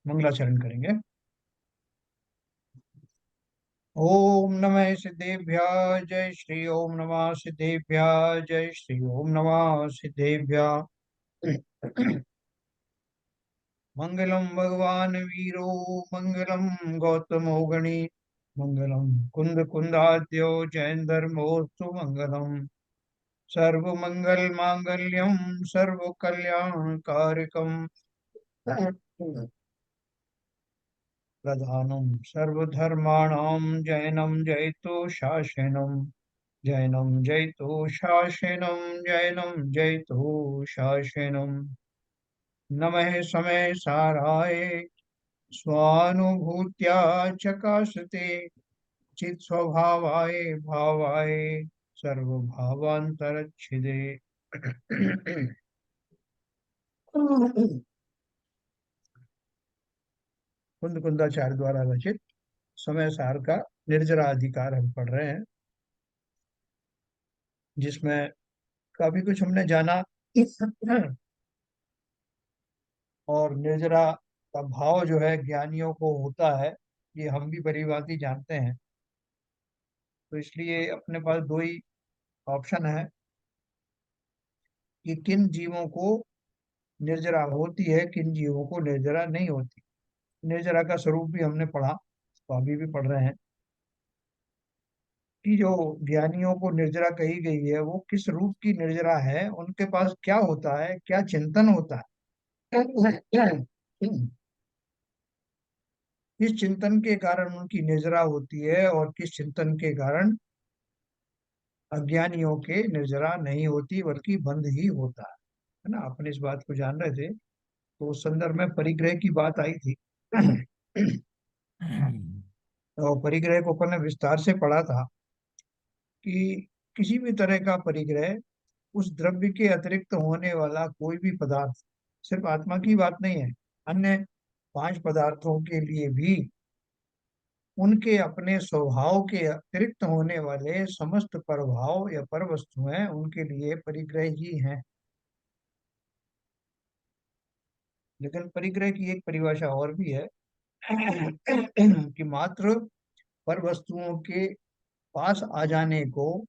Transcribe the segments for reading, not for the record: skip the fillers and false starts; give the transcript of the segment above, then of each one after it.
मंगलाचरण करेंगे। ओम नमः सिद्धेभ्य जय श्री ओम नमः सिद्धेभ्य जय श्री ओम नमः सिद्धेभ्य। मंगलम भगवान वीरो मंगलम गौतमो गणी मंगलम कुंद कुंदाद्यो जैन धर्मोस्तु मंगलम सर्व मंगल मांगल्यम सर्व कल्याण कारकम प्रधानम सर्वधर्माणां जैनम जयतो शासनम जैनम जयतो शासनम जैनम जयतो शासनम। नमः समय साराय स्वानुभूत्या चकाशते चित स्वभावाय भावाय सर्वभावांतरच्छिदे। कुंद कुंदाचार्य द्वारा रचित समय सार का निर्जरा अधिकार हम पढ़ रहे हैं, जिसमें काफी कुछ हमने जाना। और निर्जरा का भाव जो है ज्ञानियों को होता है, ये हम भी भली भांति जानते हैं। तो इसलिए अपने पास दो ही ऑप्शन है कि किन जीवों को निर्जरा होती है, किन जीवों को निर्जरा नहीं होती। निर्जरा का स्वरूप भी हमने पढ़ा, तो अभी भी पढ़ रहे हैं कि जो ज्ञानियों को निर्जरा कही गई है वो किस रूप की निर्जरा है, उनके पास क्या होता है, क्या चिंतन होता है। किस चिंतन के कारण उनकी निर्जरा होती है और किस चिंतन के कारण अज्ञानियों के निर्जरा नहीं होती, बल्कि बंद ही होता है ना। अपने इस बात को जान रहे थे, तो उस संदर्भ में परिग्रह की बात आई थी। और परिग्रह को अपन ने विस्तार से पढ़ा था कि किसी भी तरह का परिग्रह, उस द्रव्य के अतिरिक्त होने वाला कोई भी पदार्थ, सिर्फ आत्मा की बात नहीं है, अन्य पांच पदार्थों के लिए भी उनके अपने स्वभाव के अतिरिक्त होने वाले समस्त प्रभाव या पर वस्तुएं उनके लिए परिग्रह ही हैं। लेकिन परिग्रह की एक परिभाषा और भी है कि मात्र पर वस्तुओं के पास आ जाने को,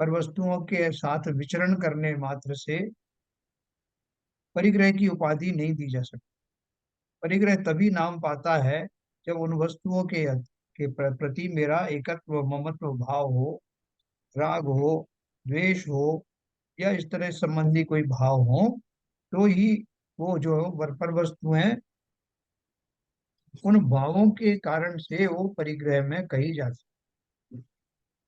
पर वस्तुओं के साथ विचरण करने मात्र से परिग्रह की उपाधि नहीं दी जा सकती। परिग्रह तभी नाम पाता है जब उन वस्तुओं के प्रति मेरा एकत्व ममत्व भाव हो, राग हो, द्वेष हो, या इस तरह संबंधी कोई भाव हो, तो ही वो जो पर वस्तुएं उन भावों के कारण से वो परिग्रह में कही जाती।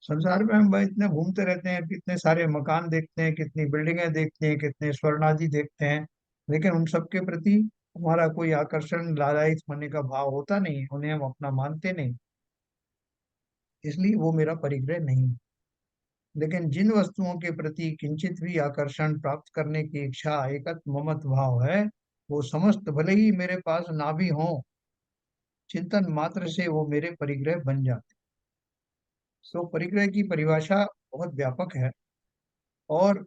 संसार में हम इतने घूमते रहते हैं, कितने सारे मकान देखते हैं, कितनी बिल्डिंगें देखते हैं, कितने स्वर्ण आदि देखते हैं, लेकिन उन सब के प्रति हमारा कोई आकर्षण, लालायित होने का भाव होता नहीं, उन्हें हम अपना मानते नहीं, इसलिए वो मेरा परिग्रह नहीं। लेकिन जिन वस्तुओं के प्रति किंचित भी आकर्षण प्राप्त करने की इच्छा, एकत्व ममत्व भाव है, वो समस्त भले ही मेरे पास ना भी हो, चिंतन मात्र से वो मेरे परिग्रह बन जाते। सो परिग्रह की परिभाषा बहुत व्यापक है। और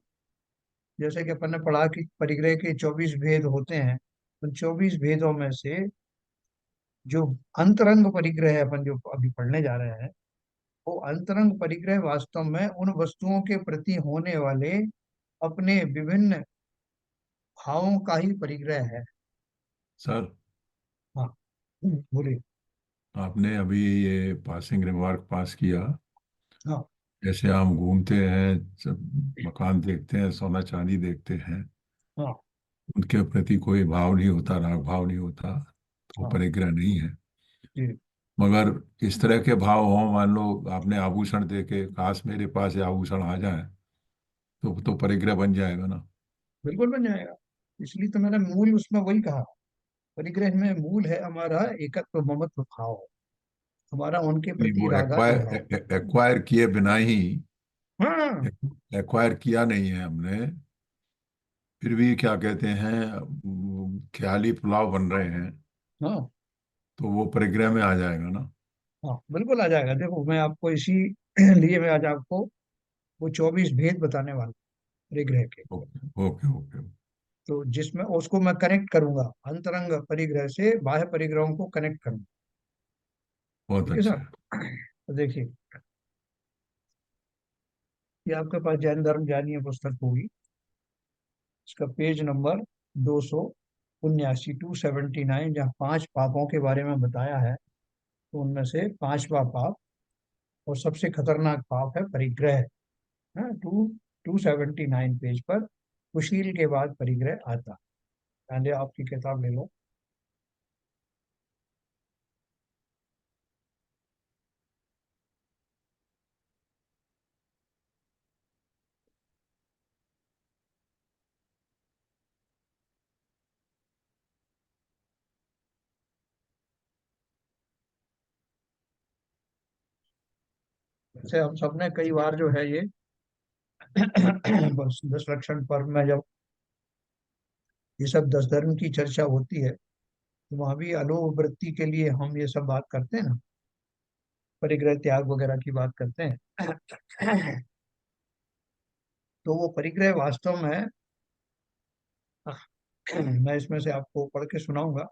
जैसे कि अपन ने पढ़ा कि परिग्रह के 24 भेद होते हैं, उन 24 भेदों में से जो अंतरंग परिग्रह है, अपन जो अभी पढ़ने जा रहे हैं, वो अंतरंग परिग्रह वास्तव में उन वस्तुओं के प्रति होने वाले अपने विभिन्न भावों का ही परिग्रह है। सर, हाँ। बोलिए। आपने अभी ये पासिंग रिमार्क पास किया, हाँ। जैसे हम घूमते हैं, सब मकान देखते हैं, सोना चांदी देखते हैं, हाँ। उनके प्रति कोई भाव नहीं होता, राग भाव नहीं होता, तो वो हाँ परिग्रह नहीं है। जी। मगर इस तरह के भाव हों, मान लो आपने आभूषण देखे, काश मेरे पास ये आभूषण आ जाए, तो परिग्रह बन जाएगा ना। बिल्कुल बन जाएगा। इसलिए तो मैंने मूल उसमें वही कहा, परिग्रह में मूल है हमारा एकत्व ममत्व भाव, हमारा उनके नहीं, प्रति वो रागादि भाव। एक्वायर किए बिना ही, हाँ। एक्वायर किया नहीं है हमने, फिर भी क्या कहते हैं, ख्याली पुलाव बन रहे हैं, हाँ। तो वो परिग्रह में आ जाएगा ना। हाँ बिल्कुल आ जाएगा। देखो मैं आपको इसी लिए मैं आज आपको वो 24 भेद बताने वाला हूँ परिग्रह के। Okay, okay, okay. तो जिसमें उसको मैं कनेक्ट करूंगा, अंतरंग परिग्रह से बाह्य परिग्रहों को कनेक्ट करूंगा। बहुत ठीक है अच्छा सर। है। तो देखिए, ये आपके पास जैन धर्म जानिए पुस्तक होगी, इसका पेज नंबर 279, 279, जहाँ 5 पापों के बारे में बताया है। तो उनमें से 5वां पाप और सबसे खतरनाक पाप है परिग्रह। हाँ, 279 पेज पर कुशील के बाद परिग्रह आता। पहले आपकी किताब ले लो। जैसे हम सबने कई बार जो है ये बस 10 लक्षण पर्व में जब ये सब 10 धर्म की चर्चा होती है, तो वहां भी अलोक वृत्ति के लिए हम ये सब बात करते हैं ना, परिग्रह त्याग वगैरह की बात करते हैं। तो वो परिग्रह वास्तव में मैं इसमें से आपको पढ़ के सुनाऊंगा।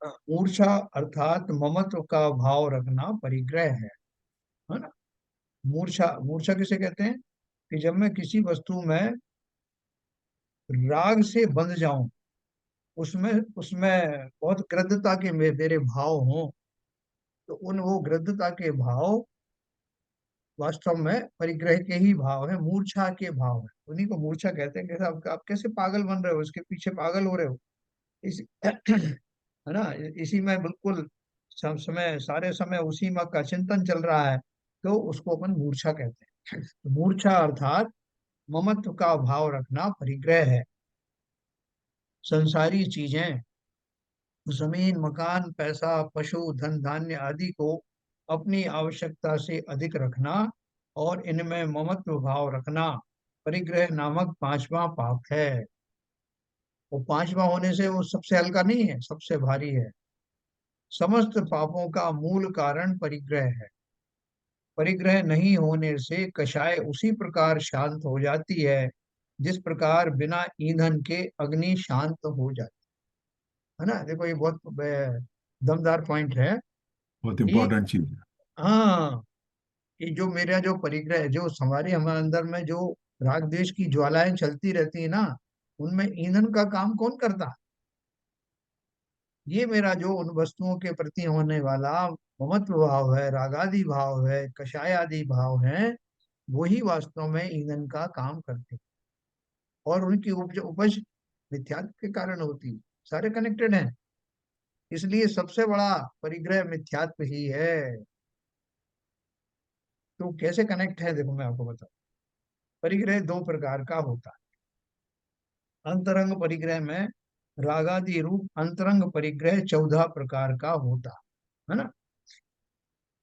मूर्छा अर्थात ममत्व का भाव रखना परिग्रह है ना। मूर्छा, मूर्छा किसे कहते हैं? कि जब मैं किसी वस्तु में राग से बंध जाऊं, उसमें उसमें बहुत गृद्धता के मेरे भाव हों, तो उन वो गृद्धता के भाव वास्तव में परिग्रह के ही भाव है, मूर्छा के भाव है। उन्हीं को मूर्छा कहते हैं। कैसे आप कैसे पागल बन रहे हो, इसके पीछे पागल हो रहे हो, इस है ना, इसी में बिल्कुल सब समय, सारे समय उसी में का चिंतन चल रहा है, तो उसको अपन मूर्छा कहते हैं। तो मूर्छा अर्थात ममत्व का भाव रखना परिग्रह है। संसारी चीजें, जमीन, मकान, पैसा, पशु, धन धान्य आदि को अपनी आवश्यकता से अधिक रखना और इनमें ममत्व भाव रखना परिग्रह नामक 5वां पाप है। वो 5वां होने से वो सबसे हल्का नहीं है, सबसे भारी है। समस्त पापों का मूल कारण परिग्रह है। परिग्रह नहीं होने से कषाय उसी प्रकार शांत हो जाती है जिस प्रकार बिना ईंधन के अग्नि शांत हो जाती है ना। देखो, ये बहुत दमदार पॉइंट है बहुत कि इंपॉर्टेंट चीज है। हाँ, ये जो मेरा जो परिग्रह है, जो हमारे अंदर में जो राग द्वेष की ज्वालाएं चलती रहती है ना, उनमें ईंधन का काम कौन करता? ये मेरा जो उन वस्तुओं के प्रति होने वाला ममत्व भाव है, रागादि भाव है, कषाय आदि भाव है, वही वास्तव में ईंधन का काम करते हैं। और उनकी उपज उपज मिथ्यात्व के कारण होती है। सारे कनेक्टेड हैं। इसलिए सबसे बड़ा परिग्रह मिथ्यात्व ही है। तो कैसे कनेक्ट है, देखो मैं आपको बताऊं। परिग्रह दो प्रकार का होता है। अंतरंग परिग्रह में रागादि रूप अंतरंग परिग्रह 14 प्रकार का होता है ना।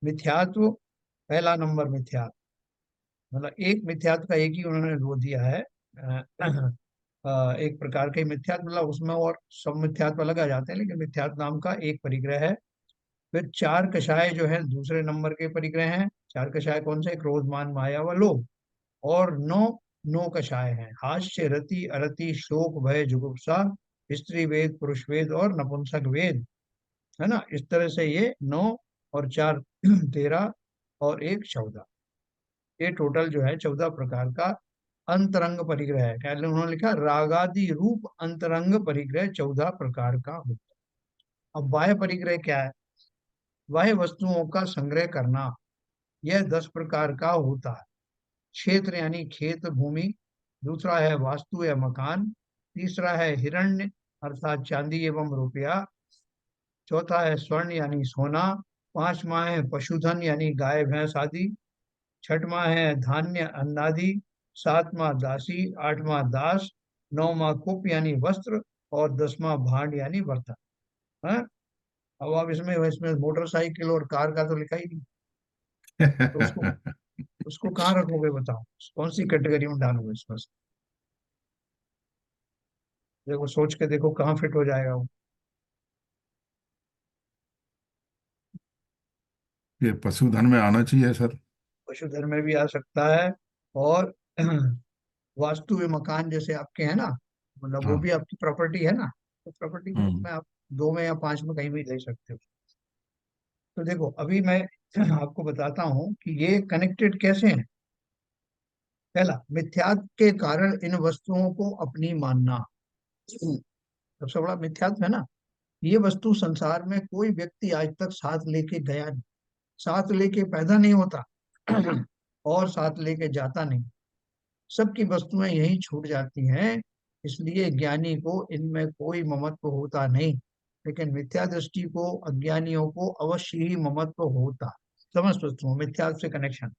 मिथ्यात्व, पहला नंबर मिथ्यात्व, मतलब एक मिथ्यात्व का एक ही उन्होंने वो दिया है। एक प्रकार के मिथ्यात्व, मतलब उसमें और सब मिथ्यात्व अलग आ जाते हैं, लेकिन मिथ्यात्व नाम का एक परिग्रह है। फिर 4 कषाय जो है दूसरे नंबर के परिग्रह हैं। 4 कषाय कौन से? क्रोध, मान, माया व लोभ। और 9 9 कषाय हैं: हास्य, रति, अरति, शोक, भय, जुगुप्सा, स्त्री वेद, पुरुष वेद और नपुंसक वेद, है ना। इस तरह से ये 9 और 4 13 और एक 14, ये टोटल जो है 14 प्रकार का अंतरंग परिग्रह है। क्या उन्होंने लिखा? रागादि रूप अंतरंग परिग्रह 14 प्रकार का होता है। अब बाह्य परिग्रह क्या है? बाह्य वस्तुओं का संग्रह करना, यह 10 प्रकार का होता है। क्षेत्र यानी खेत भूमि, दूसरा है वास्तु या मकान, तीसरा है हिरण्य अर्थात चांदी एवं रुपया, चौथा है स्वर्ण यानी सोना, पांचवा है पशुधन यानी गाय भैंस आदि, छठवां है धान्य अन्नादि, सातवां दासी, आठवां दास, नौवां कुप यानी वस्त्र और 10वां भांड यानी बर्तन है। अब आप इसमें इसमें मोटरसाइकिल और कार का तो लिखा ही नहीं, तो उसको उसको कहाँ रखोगे बताओ? कौन सी कैटेगरी में डालोगे इसमें से? देखो, सोच के देखो कहाँ फिट हो जाएगा वो। ये पशुधन में आना चाहिए सर। पशुधन में भी आ सकता है। और वास्तु में मकान जैसे आपके हैं ना, मतलब वो हाँ। भी आपकी प्रॉपर्टी है ना, तो प्रॉपर्टी के रूप हम्म। में आप दो में या पांच में कहीं भी ले सकते हो। तो देखो अभी मैं आपको बताता हूँ कि ये कनेक्टेड कैसे हैं। पहला, मिथ्यात्व के कारण इन वस्तुओं को अपनी मानना। सबसे बड़ा मिथ्यात्व है ना, ये वस्तु संसार में कोई व्यक्ति आज तक साथ लेके गया नहीं, साथ लेके पैदा नहीं होता और साथ लेके जाता नहीं। सबकी वस्तुएं यहीं छूट जाती हैं। इसलिए ज्ञानी को इनमें कोई ममत्व होता नहीं, लेकिन मिथ्या दृष्टि को अज्ञानियों को अवश्य ही ममत्व होता। समस्त वस्तुओं मिथ्या से कनेक्शन।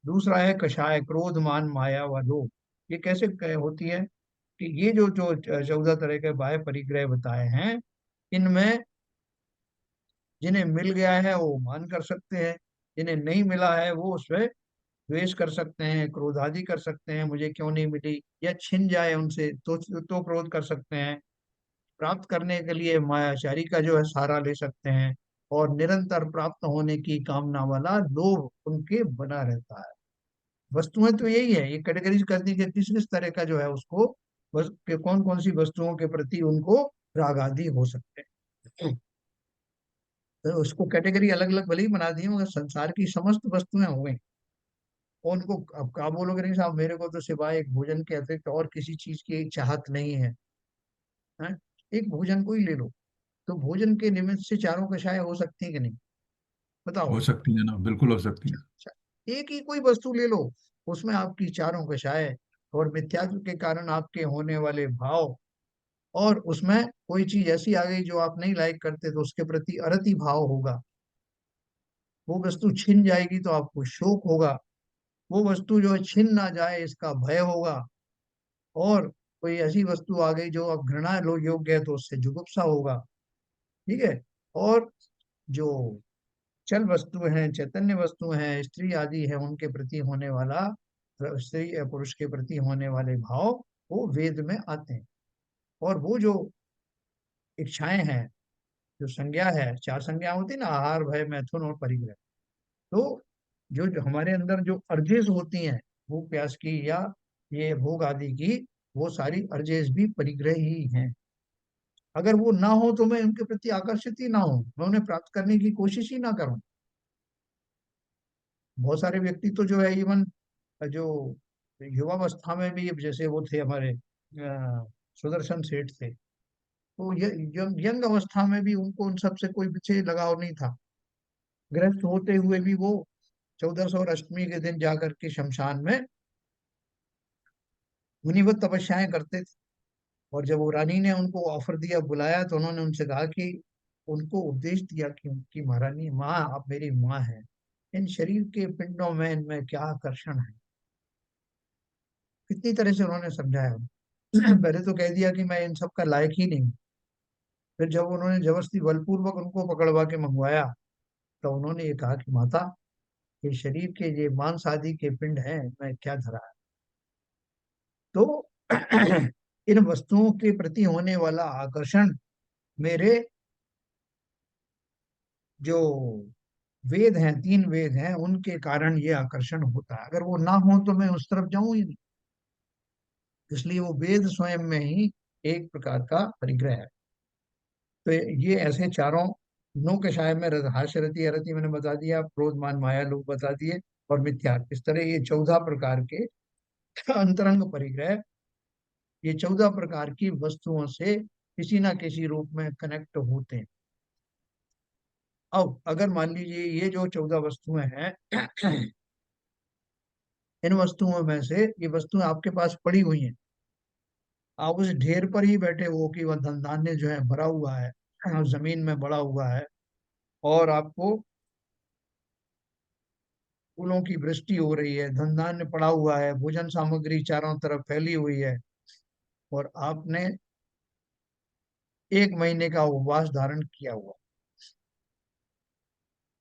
दूसरा है कषाय, क्रोध मान माया व लोभ। ये कैसे होती है कि ये जो जो 14 तरह के बाह्य परिग्रह बताए हैं, इनमें जिन्हें मिल गया है वो मान कर सकते हैं, जिन्हें नहीं मिला है वो उसमें द्वेष कर सकते हैं, क्रोध आदि कर सकते हैं, मुझे क्यों नहीं मिली, या छिन जाए उनसे तो क्रोध कर सकते हैं। प्राप्त करने के लिए मायाचारी का जो है सहारा ले सकते हैं। और निरंतर प्राप्त होने की कामना वाला लोभ उनके बना रहता है। वस्तुएं तो यही है, ये कैटेगरीज कर दी कि किस किस तरह का जो है उसको, बस के कौन कौन सी वस्तुओं के प्रति उनको राग आदि हो सकते हैं। तो उसको कैटेगरी अलग अलग भले ही बना दी है, मगर संसार की समस्त वस्तुएं हो गई। और उनको अब आप बोलोगे नहीं साहब मेरे को तो सिवाय एक भोजन के अतिरिक्त और किसी चीज की चाहत नहीं है, हैं? एक भोजन को ही ले लो, तो भोजन के निमित्त से चारों कषाय हो सकती है कि नहीं, बताओ। हो सकती है ना, बिल्कुल हो सकती है। अच्छा, एक ही कोई वस्तु ले लो, उसमें आपकी चारों कषाय और मिथ्यात्व के कारण आपके होने वाले भाव, और उसमें कोई चीज ऐसी आ गई जो आप नहीं लाइक करते तो उसके प्रति अरति भाव होगा। वो वस्तु छिन जाएगी तो आपको शोक होगा। वो वस्तु जो है छिन ना जाए इसका भय होगा। और कोई ऐसी वस्तु आ गई जो अब घृणा लो योग्य है तो उससे जुगुप्सा होगा। ठीक है। और जो चल वस्तु हैं, चैतन्य वस्तु हैं, स्त्री आदि है, उनके प्रति होने वाला, स्त्री या पुरुष के प्रति होने वाले भाव वो वेद में आते हैं। और वो जो इच्छाएं हैं, जो संज्ञा है, चार संज्ञा होती है ना, आहार भय मैथुन और परिग्रह। तो जो हमारे अंदर जो अर्जेस होती हैं, भूख प्यास की या ये भोग आदि की, वो सारी अर्जेस भी परिग्रह ही हैं। अगर वो ना हो तो मैं उनके प्रति आकर्षित ही ना हूं, मैं उन्हें प्राप्त करने की कोशिश ही ना करूं। बहुत सारे व्यक्ति तो जो है इवन जो युवावस्था में भी, जैसे वो थे हमारे सुदर्शन सेठ थे, तो ये यंग अवस्था में भी उनको उन सब से कोई विशेष लगाव नहीं था। गृहस्थ होते हुए भी वो 1400 और अष्टमी के दिन जाकर के शमशान में मुनिवत तपस्याएं करते थे। और जब वो रानी ने उनको ऑफर दिया, बुलाया, तो उन्होंने उनसे कहा कि उनको उपदेश दिया कि उनकी महारानी माँ, आप मेरी माँ है, इन शरीर के पिंडों में इनमें क्या आकर्षण है। कितनी तरह से उन्होंने समझाया। पहले तो कह दिया कि मैं इन सब का लायक ही नहीं। फिर जब उन्होंने जबरदस्ती बलपूर्वक उनको पकड़वा के मंगवाया, तो उन्होंने ये कहा कि माता, ये शरीर के ये मांस आदि के पिंड हैं, मैं क्या धरा है। तो इन वस्तुओं के प्रति होने वाला आकर्षण मेरे जो वेद हैं, तीन वेद हैं, उनके कारण ये आकर्षण होता है। अगर वो ना हो तो मैं उस तरफ जाऊं ही नहीं। इसलिए वो वेद स्वयं में ही एक प्रकार का परिग्रह है। तो ये ऐसे चारों, नो कषाय में हास्य रति अरति मैंने बता दिया, क्रोध मान माया लोग बता दिए, और मिथ्या, इस तरह ये 14 प्रकार के अंतरंग परिग्रह, ये 14 प्रकार की वस्तुओं से किसी ना किसी रूप में कनेक्ट होते हैं। अब अगर मान लीजिए ये जो 14 वस्तुएं हैं, इन वस्तुओं में से ये वस्तुएं आपके पास पड़ी हुई हैं, आप उस ढेर पर ही बैठे हो कि वह धन धान्य जो है भरा हुआ है, जमीन में बड़ा हुआ है, और आपको फूलों की वृष्टि हो रही है, धन धान्य पड़ा हुआ है, भोजन सामग्री चारों तरफ फैली हुई है, और आपने 1 महीने का उपवास धारण किया हुआ,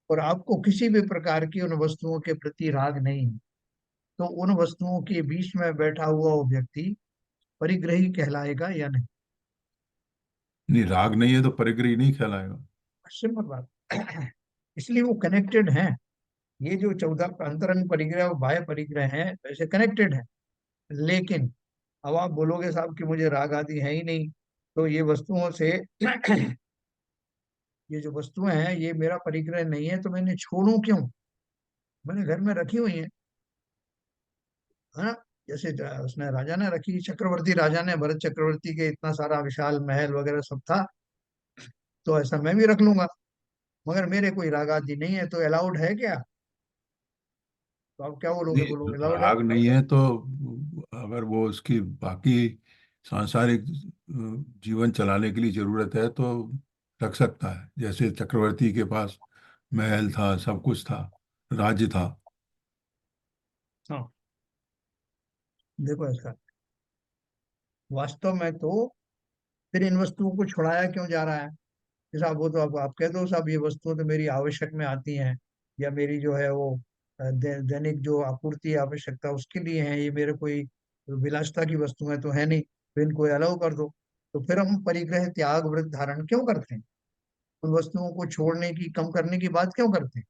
और आपको किसी भी प्रकार की उन वस्तुओं के प्रति राग नहीं है, तो उन वस्तुओं के बीच में बैठा हुआ वो व्यक्ति परिग्रही कहलाएगा या नहीं। नहीं, राग नहीं है तो परिग्रही नहीं कहलाएगा। सिंपल बात। इसलिए वो कनेक्टेड हैं। ये जो 14 अंतरंग परिग्रह और बाह्य परिग्रह हैं वैसे कनेक्टेड हैं, लेकिन अब आप बोलोगे साहब कि मुझे राग आदि है ही नहीं, तो ये वस्तुओं से ये जो वस्तुएं हैं ये मेरा परिग्रह नहीं है, तो मैंने छोड़ूं क्यों? मैंने घर में रखी हुई है, है ना? जैसे उसने राजा ने रखी, चक्रवर्ती राजा ने, भरत चक्रवर्ती के इतना सारा विशाल महल वगैरह सब था, तो ऐसा मैं भी रख लूंगा। मगर मेरे कोई राग आदि नहीं है, तो अलाउड है क्या? तो आप क्या बोलोगे? नहीं, बोलो अलाउड है। राग नहीं है तो अगर वो उसकी बाकी सांसारिक जीवन चलाने के लिए जरूरत है तो रख सकता है। जैसे चक्रवर्ती के पास महल था, सब कुछ था, राज्य था। हाँ, देखो ऐसा, वास्तव में तो फिर इन वस्तुओं को छुड़ाया क्यों जा रहा है? कि साहब वो तो अब आप कह दो साहब ये वस्तुएं तो मेरी आवश्यक में आती हैं, या मेरी जो है वो दैनिक जो आपूर्ति आवश्यकता उसके लिए है, ये मेरे कोई विलासिता की वस्तुएं तो है नहीं, तो इनको अलाउ कर दो। तो फिर हम परिग्रह त्याग व्रत धारण क्यों करते हैं? उन वस्तुओं को छोड़ने की, कम करने की बात क्यों करते हैं?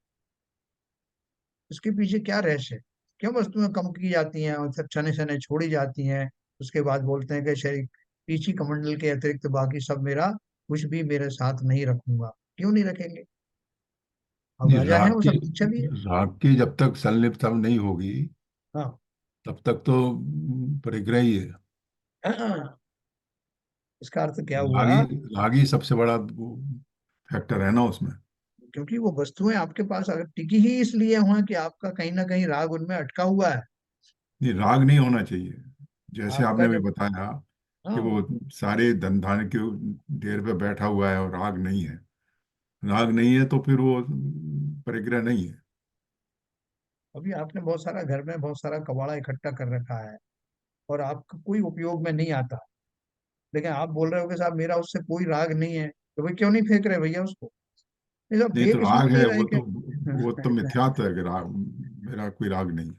उसके पीछे क्या रहस्य है? क्यों वस्तुएं कम की जाती हैं और फिर छने छने छोड़ी जाती हैं? उसके बाद बोलते हैं कि शरीर पीछी कमंडल के अतिरिक्त बाकी सब मेरा, कुछ भी मेरे साथ नहीं रखूंगा। क्यों नहीं रखेंगे? अब नहीं, राजा है, वो सब दीक्षा भी है। राग की जब तक संलिप्तता नहीं होगी हाँ। तब तक तो परिग्रह ही है। इसका अर्थ क्या राग ही हुआ? राग ही सबसे बड़ा फैक्टर है ना उसमें। क्योंकि वो वस्तुएं आपके पास अगर टिकी ही इसलिए हुआ कि आपका कहीं ना कहीं राग उनमें अटका हुआ है। नहीं, राग नहीं होना चाहिए। जैसे आपका आपने भी जब, बताया कि वो हाँ, सारे धन धान्य के ढेर पे बैठा हुआ है और राग नहीं है। राग नहीं है तो फिर वो परिग्रह नहीं है। अभी आपने बहुत सारा घर में बहुत सारा कबाड़ा इकट्ठा कर रखा है और आपका कोई उपयोग में नहीं आता, लेकिन आप बोल रहे हो कि साहब मेरा उससे कोई राग नहीं है, तो भाई क्यों नहीं फेंक रहे भैया उसको? नहीं साहब, नहीं तो फेंक राग इसलिए नहीं है रहे कि वो तो मिथ्यात्व है कि राग, मेरा कोई राग नहीं है।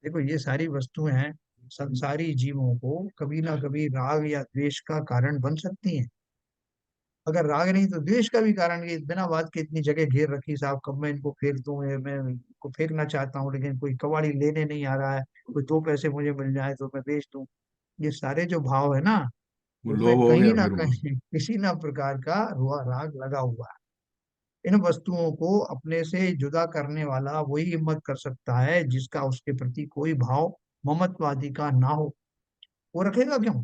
देखो ये सारी वस्तुएं हैं, संसारी जीवों को कभी ना कभी राग या द्वेष का कारण बन सकती हैं। अगर राग नहीं तो द्वेष का भी कारण, ये बिना बात के इतनी जगह घेर रखी साहब, कब मैं इनको फेंक दूं, ये मैं इनको फेंकना चाहता हूँ लेकिन कोई कबाड़ी लेने नहीं आ रहा है, कोई दो पैसे मुझे मिल जाए तो मैं बेच दूं। ये सारे जो भाव है ना, वो उसमें लोभ हो कहीं गया ना फिर वो। कहीं किसी ना प्रकार का राग लगा हुआ है। इन वस्तुओं को अपने से जुदा करने वाला वही हिम्मत कर सकता है जिसका उसके प्रति कोई भाव ममत्वादि का ना हो। वो रखेगा क्यों?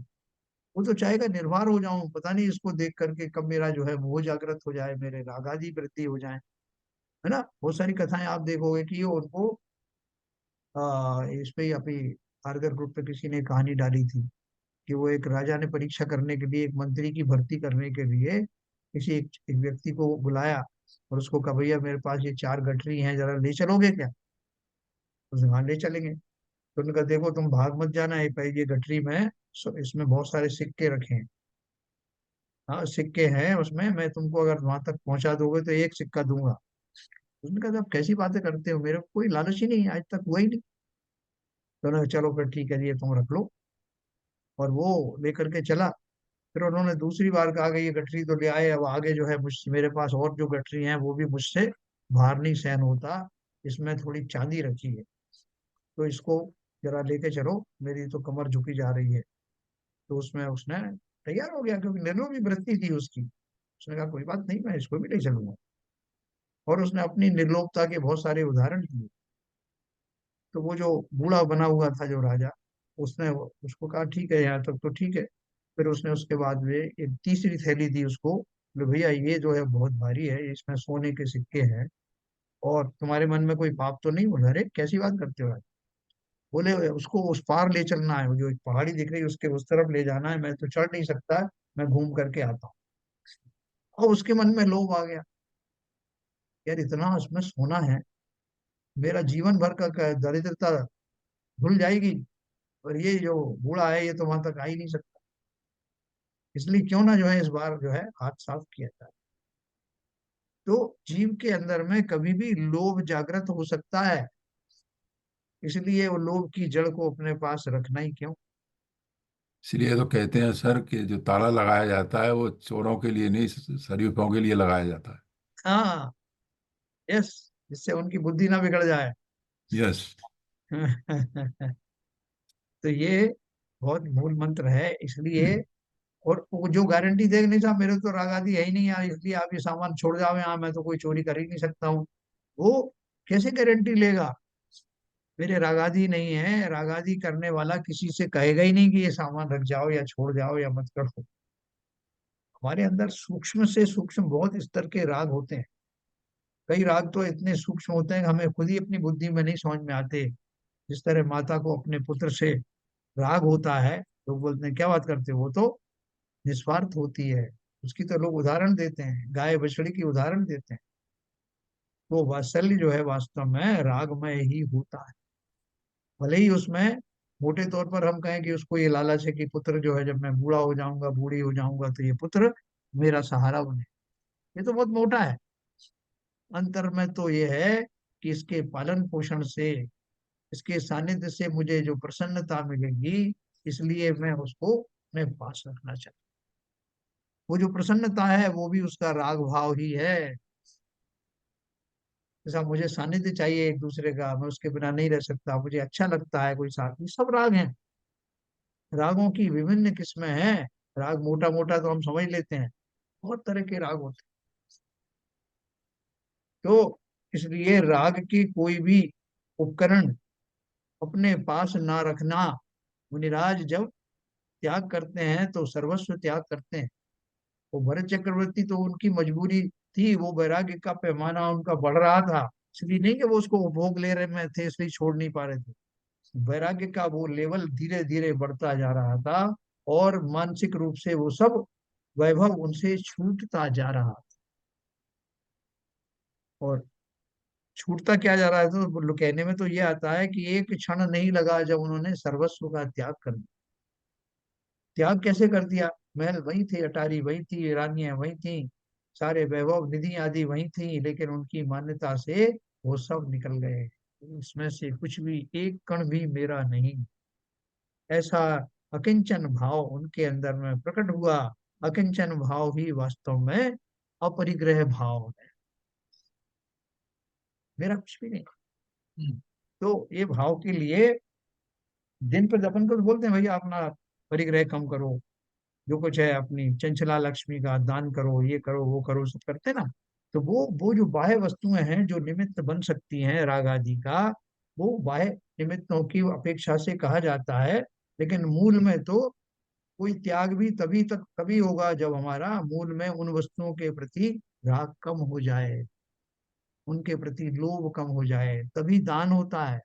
वो तो चाहेगा निर्भर हो जाऊं, पता नहीं इसको देख करके कब मेरा जो है मोह जागृत हो जाए, मेरे रागादि वृद्धि हो जाए, है ना? बहुत सारी कथाएं आप देखोगे कि ये उनको इस पे ही अभी आर्गर ग्रुप पे किसी ने कहानी डाली थी कि वो एक राजा ने परीक्षा करने के लिए, एक मंत्री की भर्ती करने के लिए किसी एक व्यक्ति को बुलाया और उसको कहा भैया मेरे पास ये चार गठरी हैं, जरा ले चलोगे क्या? उसने कहा ले चलेंगे। तो उन्होंने कहा देखो तुम भाग मत जाना, ये गठरी में इसमें बहुत सारे सिक्के रखे हैं। हाँ सिक्के हैं उसमें, मैं तुमको अगर वहां तक पहुंचा दोगे तो एक सिक्का दूंगा। उसने कहा आप कैसी बातें करते हो, मेरे को कोई लालच ही नहीं है, आज तक हुआ ही नहीं। तो उन्होंने कहा, चलो फिर ठीक है, ये तुम रख लो। और वो लेकर के चला। फिर उन्होंने दूसरी बार कहा कि ये गठरी तो ले आए, अब आगे जो है मुझ मेरे पास और जो गठरी हैं वो भी मुझसे भार नहीं सहन होता, इसमें थोड़ी चांदी रखी है, तो इसको जरा लेके चलो, मेरी तो कमर झुकी जा रही है। तो उसमें उसने तैयार हो गया, क्योंकि निर्लोभी वृत्ति थी उसकी। उसने कहा कोई बात नहीं, मैं इसको भी ले चलूंगा। और उसने अपनी निर्लोभता के बहुत सारे उदाहरण दिए। तो वो जो बूढ़ा बना हुआ था जो राजा, उसने उसको कहा ठीक है, यहाँ तक तो ठीक है। फिर उसने उसके बाद में एक तीसरी थैली दी उसको, बोले भैया ये जो है बहुत भारी है, इसमें सोने के सिक्के हैं, और तुम्हारे मन में कोई पाप तो नहीं? बोला अरे कैसी बात करते हो यार। बोले उसको उस पार ले चलना है, वो जो एक पहाड़ी दिख रही है उसके उस तरफ ले जाना है, मैं तो चढ़ नहीं सकता, मैं घूम करके आता हूँ। और उसके मन में लोभ आ गया, यार इतना उसमें सोना है, मेरा जीवन भर का दरिद्रता धुल जाएगी, और ये जो बूढ़ा है ये तो वहां तक आ ही नहीं सकता। इसलिए क्यों ना जो है इस बार जो है हाथ साफ किया जाए। तो जीव के अंदर में कभी भी लोभ जागृत हो सकता है, इसलिए वो लोभ की जड़ को अपने पास रखना ही क्यों? इसलिए तो कहते हैं सर कि जो ताला लगाया जाता है वो चोरों के लिए नहीं, शरीफों के लिए लगाया जाता है। हाँ, यस, जिससे उनकी बुद्धि ना बिगड़ जाए। यस। तो ये बहुत मूल मंत्र है, इसलिए। और वो जो गारंटी देगा, नहीं साहब मेरे तो राग आदि है ही नहीं यार, इसलिए आप ये सामान छोड़ जाओ यहाँ, मैं तो कोई चोरी कर ही नहीं सकता हूँ। वो कैसे गारंटी लेगा? मेरे रागादि नहीं है, रागादि करने वाला किसी से कहेगा ही नहीं कि ये सामान रख जाओ या छोड़ जाओ या मत करो। हमारे अंदर सूक्ष्म से सूक्ष्म बहुत स्तर के राग होते हैं। कई राग तो इतने सूक्ष्म होते हैं कि हमें खुद ही अपनी बुद्धि में नहीं समझ में आते। जिस तरह माता को अपने पुत्र से राग होता है, लोग बोलते हैं क्या बात करते हो, वो तो निस्वार्थ होती है। उसकी तो लोग उदाहरण देते हैं, गाय बछड़ी की उदाहरण देते हैं। वो वात्सल्य जो है वास्तव में रागमय ही होता है। भले ही उसमें मोटे तौर पर हम कहें कि उसको ये लालच है कि पुत्र जो है, जब मैं बूढ़ा हो जाऊंगा, बूढ़ी हो जाऊंगा, तो ये पुत्र मेरा सहारा बने। ये तो बहुत मोटा है। अंतर में तो ये है कि इसके पालन पोषण से, इसके सानिध्य से मुझे जो प्रसन्नता मिलेगी, इसलिए मैं उसको अपने पास रखना चाहता हूँ। वो जो प्रसन्नता है वो भी उसका राग भाव ही है। जैसा मुझे सानिध्य चाहिए एक दूसरे का, मैं उसके बिना नहीं रह सकता, मुझे अच्छा लगता है कोई साथ, ये सब राग हैं। रागों की विभिन्न किस्में हैं। राग मोटा मोटा तो हम समझ लेते हैं, बहुत तरह के राग होते हैं। तो इसलिए राग की कोई भी उपकरण अपने पास ना रखना। मुनिराज जब त्याग करते हैं तो सर्वस्व त्याग करते हैं। वो भरत चक्रवर्ती तो उनकी मजबूरी थी, वो वैराग्य का पैमाना उनका बढ़ रहा था, इसलिए नहीं कि वो उसको उपभोग ले रहे में थे इसलिए छोड़ नहीं पा रहे थे। वैराग्य का वो लेवल धीरे धीरे बढ़ता जा रहा था, और मानसिक रूप से वो सब वैभव उनसे छूटता जा रहा था। और छूटता क्या जा रहा है, तो कहने में तो ये आता है कि एक क्षण नहीं लगा जब उन्होंने सर्वस्व का त्याग कर दिया। त्याग कैसे कर दिया? महल वही थे, अटारी वही थी, रानियां वही थी, सारे वैभव निधि आदि वही थी, लेकिन उनकी मान्यता से वो सब निकल गए। इसमें से कुछ भी एक कण भी मेरा नहीं, ऐसा अकिंचन भाव उनके अंदर में प्रकट हुआ। अकिंचन भाव ही वास्तव में अपरिग्रह भाव है, मेरा कुछ भी नहीं। तो ये भाव के लिए दिन पर अपन को तो बोलते हैं भैया अपना परिग्रह कम करो, जो कुछ है अपनी चंचला लक्ष्मी का दान करो, ये करो वो करो, सब करते हैं ना। तो वो जो बाह्य वस्तुएं हैं जो निमित्त बन सकती हैं राग आदि का, वो बाह्य निमित्तों की अपेक्षा से कहा जाता है। लेकिन मूल में तो कोई त्याग भी तभी तक तभी होगा जब हमारा मूल में उन वस्तुओं के प्रति राग कम हो जाए, उनके प्रति लोभ कम हो जाए, तभी दान होता है,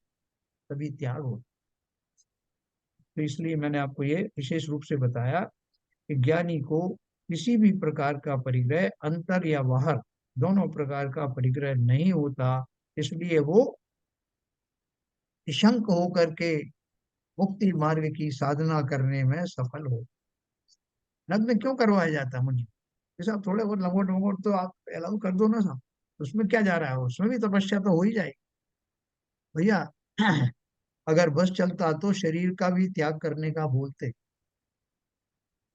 तभी त्याग होता है। तो इसलिए मैंने आपको ये विशेष रूप से बताया कि ज्ञानी को किसी भी प्रकार का परिग्रह, अंतर या बाहर, दोनों प्रकार का परिग्रह नहीं होता। इसलिए वो निशंक होकर के मुक्ति मार्ग की साधना करने में सफल हो। नग्न क्यों करवाया जाता है मुझे? जैसे आप थोड़े बहुत लंगोट वंगोट तो आप अलाउ कर दो ना साहब, उसमें क्या जा रहा है, उसमें भी तपस्या तो हो ही जाएगी भैया। अगर बस चलता तो शरीर का भी त्याग करने का बोलते।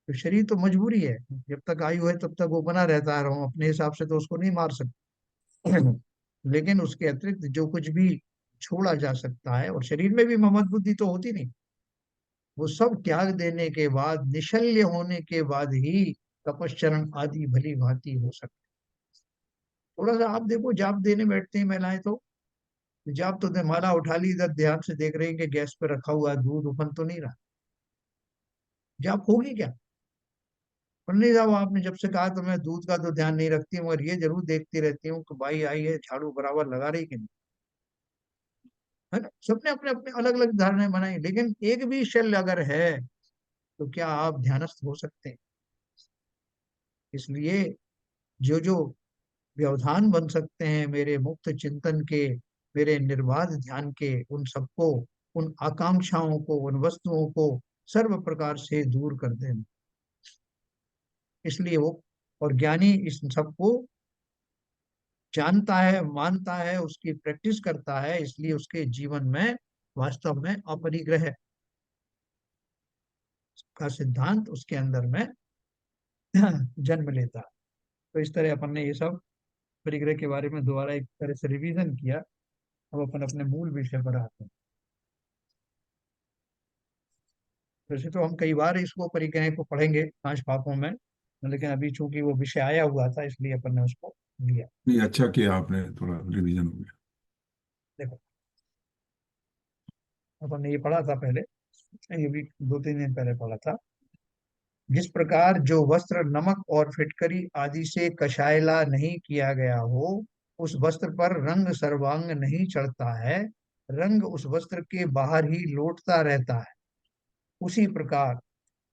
तो शरीर तो मजबूरी है, जब तक आयु है तब तक वो बना रहता है, हम अपने हिसाब से तो उसको नहीं मार सकते। लेकिन उसके अतिरिक्त जो कुछ भी छोड़ा जा सकता है, और शरीर में भी ममत बुद्धि तो होती नहीं, वो सब त्याग देने के बाद, निशल्य होने के बाद ही तपश्चरण आदि भली भांति हो सकता है। थोड़ा सा आप देखो, जाप देने बैठते हैं महिलाएं तो, जाप तो माला उठा ली, इधर ध्यान से देख रहे हैं कि गैस पे रखा हुआ है, दूध उफन तो नहीं रहा, जाप होगी क्या? पर नहीं साहब, आपने जब से कहा तो मैं दूध का तो ध्यान नहीं रखती हूँ, मगर ये जरूर देखती रहती हूँ कि भाई आई है झाड़ू बराबर लगा रही कि नहीं। है ना, सबने अपने अपने अलग अलग धारणाएं बनाई, लेकिन एक भी शल्य अगर है तो क्या आप ध्यानस्थ हो सकते हैं? इसलिए जो जो व्यवधान बन सकते हैं मेरे मुक्त चिंतन के, मेरे निर्बाध ध्यान के, उन सबको, उन आकांक्षाओं को, उन वस्तुओं को सर्व प्रकार से दूर कर दें। इसलिए वो, और ज्ञानी इस सबको जानता है, मानता है, उसकी प्रैक्टिस करता है, इसलिए उसके जीवन में वास्तव में अपरिग्रह का सिद्धांत उसके अंदर में जन्म लेता है। तो इस तरह अपन ने ये सब परिग्रह के बारे में दोबारा एक तरह से रिवीजन किया। अब अपन अपने मूल विषय पर आते हैं। वैसे तो हम कई बार इसको परिग्रह को पढ़ेंगे 5 पापों में, लेकिन अभी चूंकि वो विषय आया हुआ था इसलिए अपन ने उसको लिया। नहीं, अच्छा किया आपने, थोड़ा रिवीजन हो गया। देखो, अपन ने ये पढ़ा था पहले, ये भी 2-3 दिन पहले पढ़ा था। जिस प्रकार जो वस्त्र नमक और फिटकरी आदि से कशायला नहीं किया गया हो, उस वस्त्र पर रंग सर्वांग नहीं चढ़ता है, रंग उस वस्त्र के बाहर ही लौटता रहता है। उसी प्रकार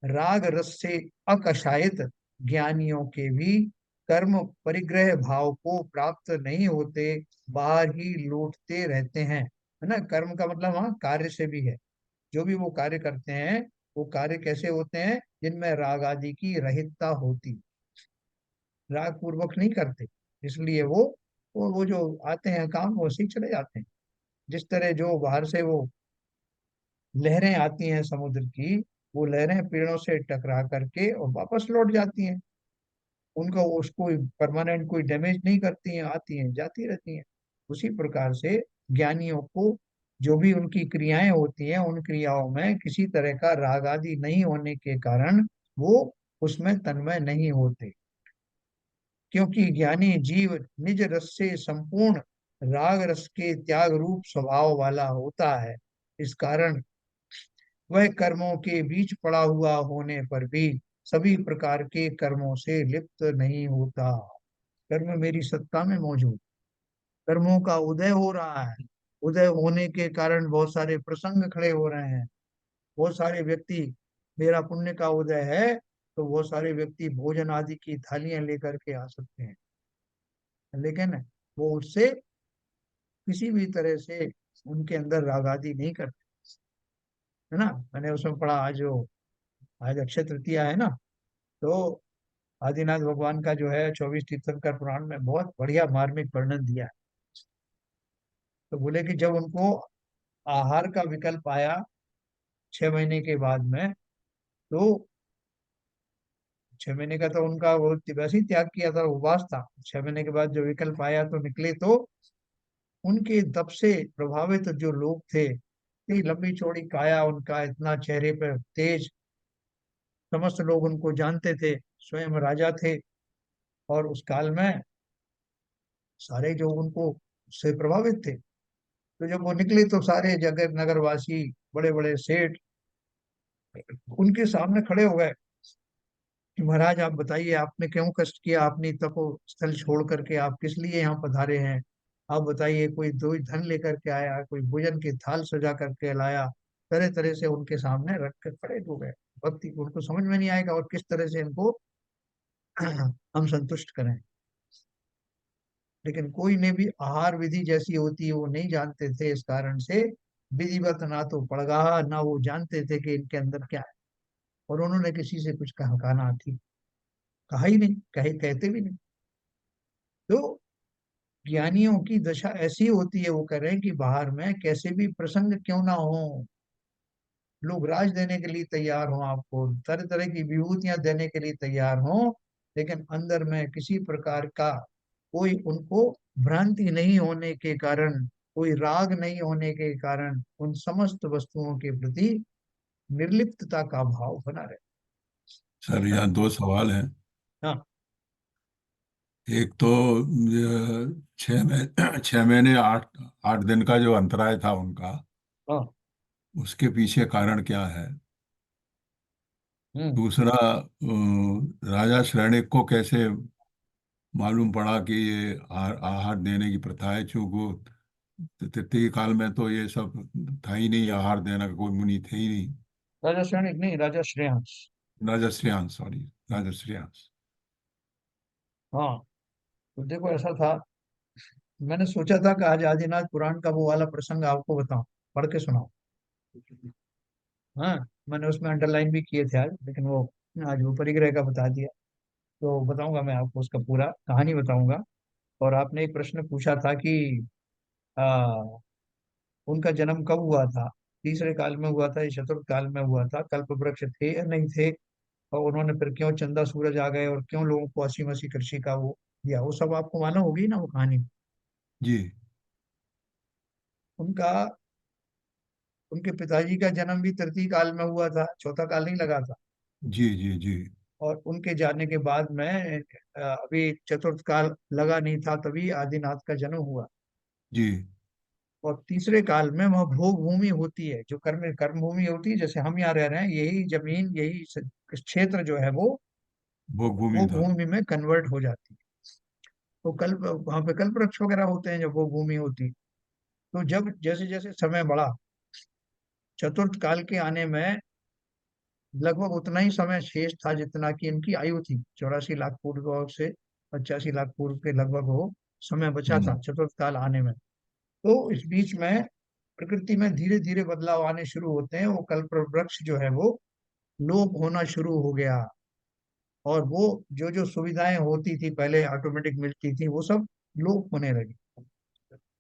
राग रस से अकशायित ज्ञानियों के भी कर्म परिग्रह भाव को प्राप्त नहीं होते, बाहर ही लौटते रहते हैं। है ना, कर्म का मतलब वहाँ कार्य से भी है। जो भी वो कार्य करते हैं, वो कार्य कैसे होते हैं, जिनमें राग आदि की रहितता होती, राग पूर्वक नहीं करते, इसलिए वो जो आते हैं काम वो ऐसे ही चले जाते हैं। जिस तरह जो बाहर से वो लहरें आती हैं समुद्र की, वो लहरें पेड़ों से टकरा करके और वापस लौट जाती हैं, उनका उसको परमानेंट कोई डैमेज नहीं करती हैं, आती हैं जाती रहती हैं। उसी प्रकार से ज्ञानियों को जो भी उनकी क्रियाएं होती हैं, उन क्रियाओं में किसी तरह का राग आदि नहीं होने के कारण वो उसमें तन्मय नहीं होते, क्योंकि ज्ञानी जीव निज रस से संपूर्ण राग रस के त्याग रूप स्वभाव वाला होता है। इस कारण वह कर्मों के बीच पड़ा हुआ होने पर भी सभी प्रकार के कर्मों से लिप्त नहीं होता। कर्म मेरी सत्ता में मौजूद, कर्मों का उदय हो रहा है, उदय होने के कारण बहुत सारे प्रसंग खड़े हो रहे हैं। बहुत सारे व्यक्ति, मेरा पुण्य का उदय है तो बहुत सारे व्यक्ति भोजन आदि की थालियां लेकर के आ सकते हैं, लेकिन वो उससे किसी भी तरह से उनके अंदर राग आदि नहीं करते। है ना, मैंने उसमें पढ़ा, आज अक्षय तृतीया है ना, तो आदिनाथ भगवान का जो है 24 तीर्थंकर पुराण में बहुत बढ़िया मार्मिक वर्णन दिया है। तो बोले कि जब उनको आहार का विकल्प आया 6 महीने के बाद में, तो 6 महीने का तो उनका वो वैसे ही त्याग किया था, उपवास था। 6 महीने के बाद जो विकल्प आया तो निकले, तो उनके तप से प्रभावित जो लोग थे, इतनी लंबी चौड़ी काया, उनका इतना चेहरे पर तेज, समस्त लोग उनको जानते थे, स्वयं राजा थे। और उस काल में सारे जो उनको से प्रभावित थे, तो जब वो निकले तो सारे जगत नगरवासी, बड़े बड़े सेठ उनके सामने खड़े हो गए कि महाराज आप बताइए, आपने क्यों कष्ट किया, आपने तपो स्थल छोड़ करके आप किस लिए यहाँ पधारे हैं। आप बताइए, कोई दो धन लेकर के आया, कोई भोजन की थाल सजा करके लाया, तरह तरह से उनके सामने रख कर खड़े हो गए। भक्ति उनको समझ में नहीं आएगा और किस तरह से इनको हम संतुष्ट करें। लेकिन कोई ने भी आहार विधि जैसी होती है वो नहीं जानते थे, इस कारण से विधिवत ना तो पड़गाहा, ना वो जानते थे कि इनके अंदर क्या है। और उन्होंने किसी से कुछ कहा ना ठीक, कहा ही नहीं, कहते भी नहीं। तो ज्ञानियों की दशा ऐसी होती है, वो कह रहे हैं कि बाहर में कैसे भी प्रसंग क्यों ना हो, लोग राज देने के लिए तैयार हों, आपको तरह तरह की विभूतियां देने के लिए तैयार हों, लेकिन अंदर में किसी प्रकार का कोई उनको भ्रांति नहीं होने के कारण, कोई राग नहीं होने के कारण उन समस्त वस्तुओं के प्रति निर्लिप्तता का भाव बना रहे। सर, यहाँ दो सवाल हैं। हाँ। एक तो 6 महीने 8 8 दिन का जो अंतराय था उनका, हाँ। उसके पीछे कारण क्या है? हम्म। दूसरा, राजा श्रेणिक को कैसे मालूम पड़ा कि ये आहार देने की प्रथा है? चूंकि वो तृतीय काल में तो ये सब था ही नहीं, आहार देना का कोई मुनि थे ही नहीं। राजा श्रेणिक नहीं, राजा श्रेयांश। राजश्रेयांश, सॉरी, राजश्रेयांश। हाँ, तो देखो ऐसा था, मैंने सोचा था कि आज आदिनाथ पुराण का वो वाला प्रसंग आपको बताऊं, पढ़ के सुनाऊं। हाँ, मैंने उसमें अंडरलाइन भी किए थे आज, लेकिन वो आज वो परिग्रह का बता दिया। तो बताऊंगा मैं आपको उसका पूरा कहानी बताऊंगा। और आपने एक प्रश्न पूछा था कि आ, उनका जन्म कब हुआ था, तीसरे काल में हुआ था या चतुर्थ काल में हुआ था, कल्प वृक्ष थे या नहीं थे, और उन्होंने फिर क्यों चंदा सूरज आ गए और क्यों लोगों को हंसी मसी कृषि का वो दिया। वो सब आपको मालूम होगी ना वो कहानी। जी उनका उनके पिताजी का जन्म भी तृतीय काल में हुआ था, चौथा काल नहीं लगा था। जी जी जी और उनके जाने के बाद में अभी चतुर्थ काल लगा नहीं था, तभी आदिनाथ का जन्म हुआ। जी। और तीसरे काल में वह भोग भूमि होती है, जो कर्म कर्म भूमि होती है, जैसे हम यहाँ रह रहे हैं, यही जमीन, यही क्षेत्र जो है भोग भूमि वो था। भूमि में कन्वर्ट हो जाती है। तो कल्प वहां पे कल्प वृक्ष वगैरह होते हैं जब वो भूमि होती है। तो जब जैसे जैसे समय बढ़ा, चतुर्थ काल के आने में लगभग उतना ही समय शेष था जितना कि इनकी आयु थी, 84 लाख पूर्व से 85 लाख पूर्व के लगभग वो समय बचा था हम्म चतुर्थ काल आने में। तो इस बीच में प्रकृति में धीरे धीरे बदलाव आने शुरू होते हैं, वो कल्प वृक्ष जो है वो लोप होना शुरू हो गया। और वो जो जो सुविधाएं होती थी पहले ऑटोमेटिक मिलती थी, वो सब लोप होने लगी।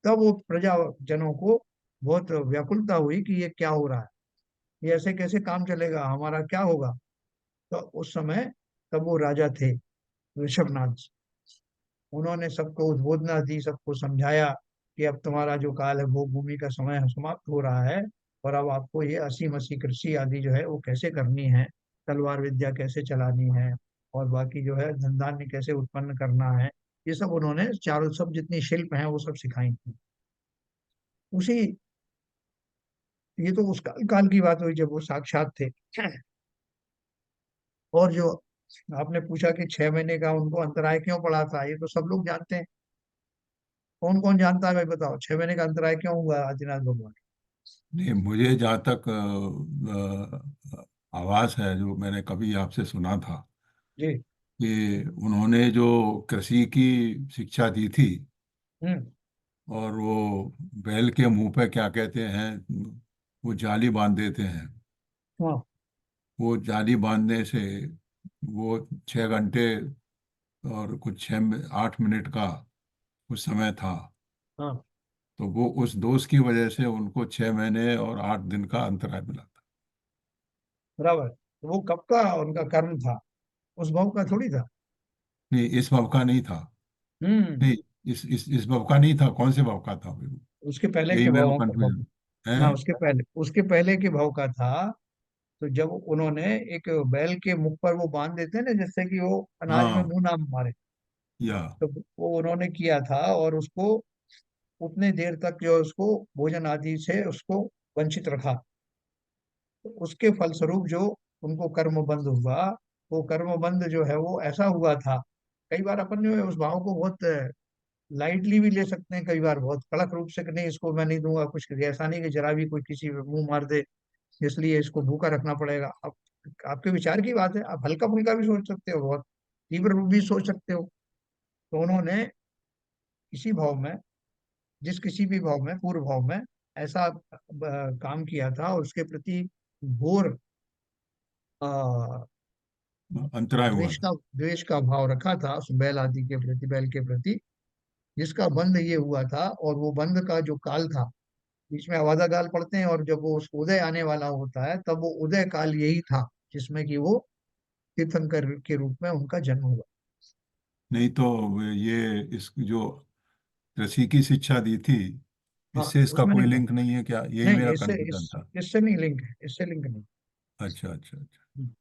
तब वो प्रजा जनों को बहुत व्याकुलता हुई कि ये क्या हो रहा है, ये ऐसे कैसे काम चलेगा, हमारा क्या होगा। तो उस समय तब वो राजा थे ऋषभनाथ जी। उन्होंने सबको उद्बोधना दी, सबको समझाया कि अब तुम्हारा जो काल है वो भूमि का समय समाप्त हो रहा है। और अब आपको ये अस्सी मसी कृषि आदि जो है वो कैसे करनी है, तलवार विद्या कैसे चलानी है, और बाकी जो है धन धान्य कैसे उत्पन्न करना है, ये सब उन्होंने चारों सब जितनी शिल्प हैं वो सब सिखाई थी। उसी ये तो उस काल काल की बात हुई जब वो साक्षात थे। और जो आपने पूछा कि 6 महीने का उनको अंतराय क्यों पड़ा था, ये तो सब लोग जानते हैं। कौन कौन जानता है भाई बताओ, 6 महीने का अंतराय क्यों हुआ आदिनाथ भगवान। नहीं, मुझे जहाँ तक आवाज है जो मैंने कभी आपसे सुना था जी। कि उन्होंने जो कृषि की शिक्षा दी थी, हम्म। और वो बैल के मुंह पे क्या कहते हैं, वो जाली बांध देते हैं। हाँ। वो जाली बांधने से वो 6 घंटे और कुछ 8 मिनट का कुछ समय था। हाँ। तो वो उस दोष की वजह से उनको 6 महीने और 8 दिन का अंतराय मिला था। बराबर, तो वो कब का उनका कर्म था, उस भाव का थोड़ी था। नहीं, इस भाव का नहीं था। हम्म। नहीं, इस भाव का नहीं था। कौन से भाव का था फिर? उसके पहले यही के मेरे को भावों का कंफ्यूजन है। हाँ, उसके पहले के भाव का था। तो जब उन्होंने एक बैल के मुख पर वो बांध देते हैं ना, जिससे कि वो अनाज में हाँ। मुंह ना मारे। या। तो वो उन्होंने किया था, और उसको उतने देर तक जो है उसको भोजन आदि से उसको वंचित रखा। तो उसके फलस्वरूप जो उनको कर्म बंध हुआ, वो कर्म बंध जो है वो ऐसा हुआ था। कई बार अपन जो है उस भाव को बहुत लाइटली भी ले सकते हैं, कई बार बहुत कड़क रूप से कि नहीं इसको मैं नहीं दूंगा कुछ, ऐसा नहीं कि जरा भी कोई किसी पे मुंह मार दे इसलिए इसको भूखा रखना पड़ेगा। अब आपके विचार की बात है, आप हल्का फुल्का भी सोच सकते हो, बहुत तीव्र रूप भी सोच सकते हो। तो उन्होंने इसी भाव में, जिस किसी भी भाव में, पूर्व भाव में ऐसा काम किया था, और उसके प्रति घोर अ, अंतराय हुआ था। द्वेष का भाव रखा था उस बैल आदि के प्रति, बैल के प्रति, जिसका बंध ये हुआ था। और वो बंध का जो काल था, बीच में अवादा काल पढ़ते हैं, और जब वो उस उदय आने वाला होता है तब वो उदय काल यही था जिसमें कि वो तीर्थंकर के रूप में उनका जन्म हुआ। नहीं तो ये इस जो कृषि की शिक्षा दी थी, हाँ, इससे इसका उसमें कोई नहीं था। लिंक नहीं है क्या? यही नहीं, मेरा कंफ्यूजन था। इससे नहीं लिंक है, इससे लिंक नहीं। अच्छा अच्छा अच्छा। हम्म।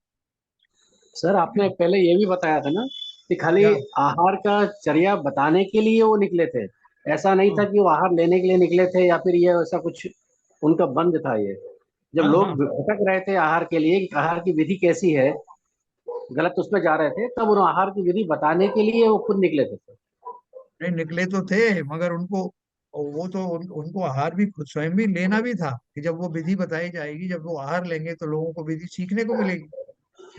सर आपने पहले ये भी बताया था ना कि खाली क्या। आहार का चर्या बताने के लिए वो निकले थे, ऐसा नहीं था हाँ, कि वो आहार लेने के लिए निकले थे या फिर ये ऐसा कुछ उनका बंद था ये। जब हाँ, लोग हाँ। भटक रहे थे आहार के लिए कि आहार की विधि कैसी है, गलत उसमें जा रहे थे, तब उन्हें आहार की विधि बताने के लिए वो खुद निकले थे सर। नहीं, निकले तो थे, मगर उनको वो तो उनको आहार भी खुद स्वयं भी लेना भी था, कि जब वो विधि बताई जाएगी, जब वो आहार लेंगे तो लोगों को विधि सीखने को मिलेगी।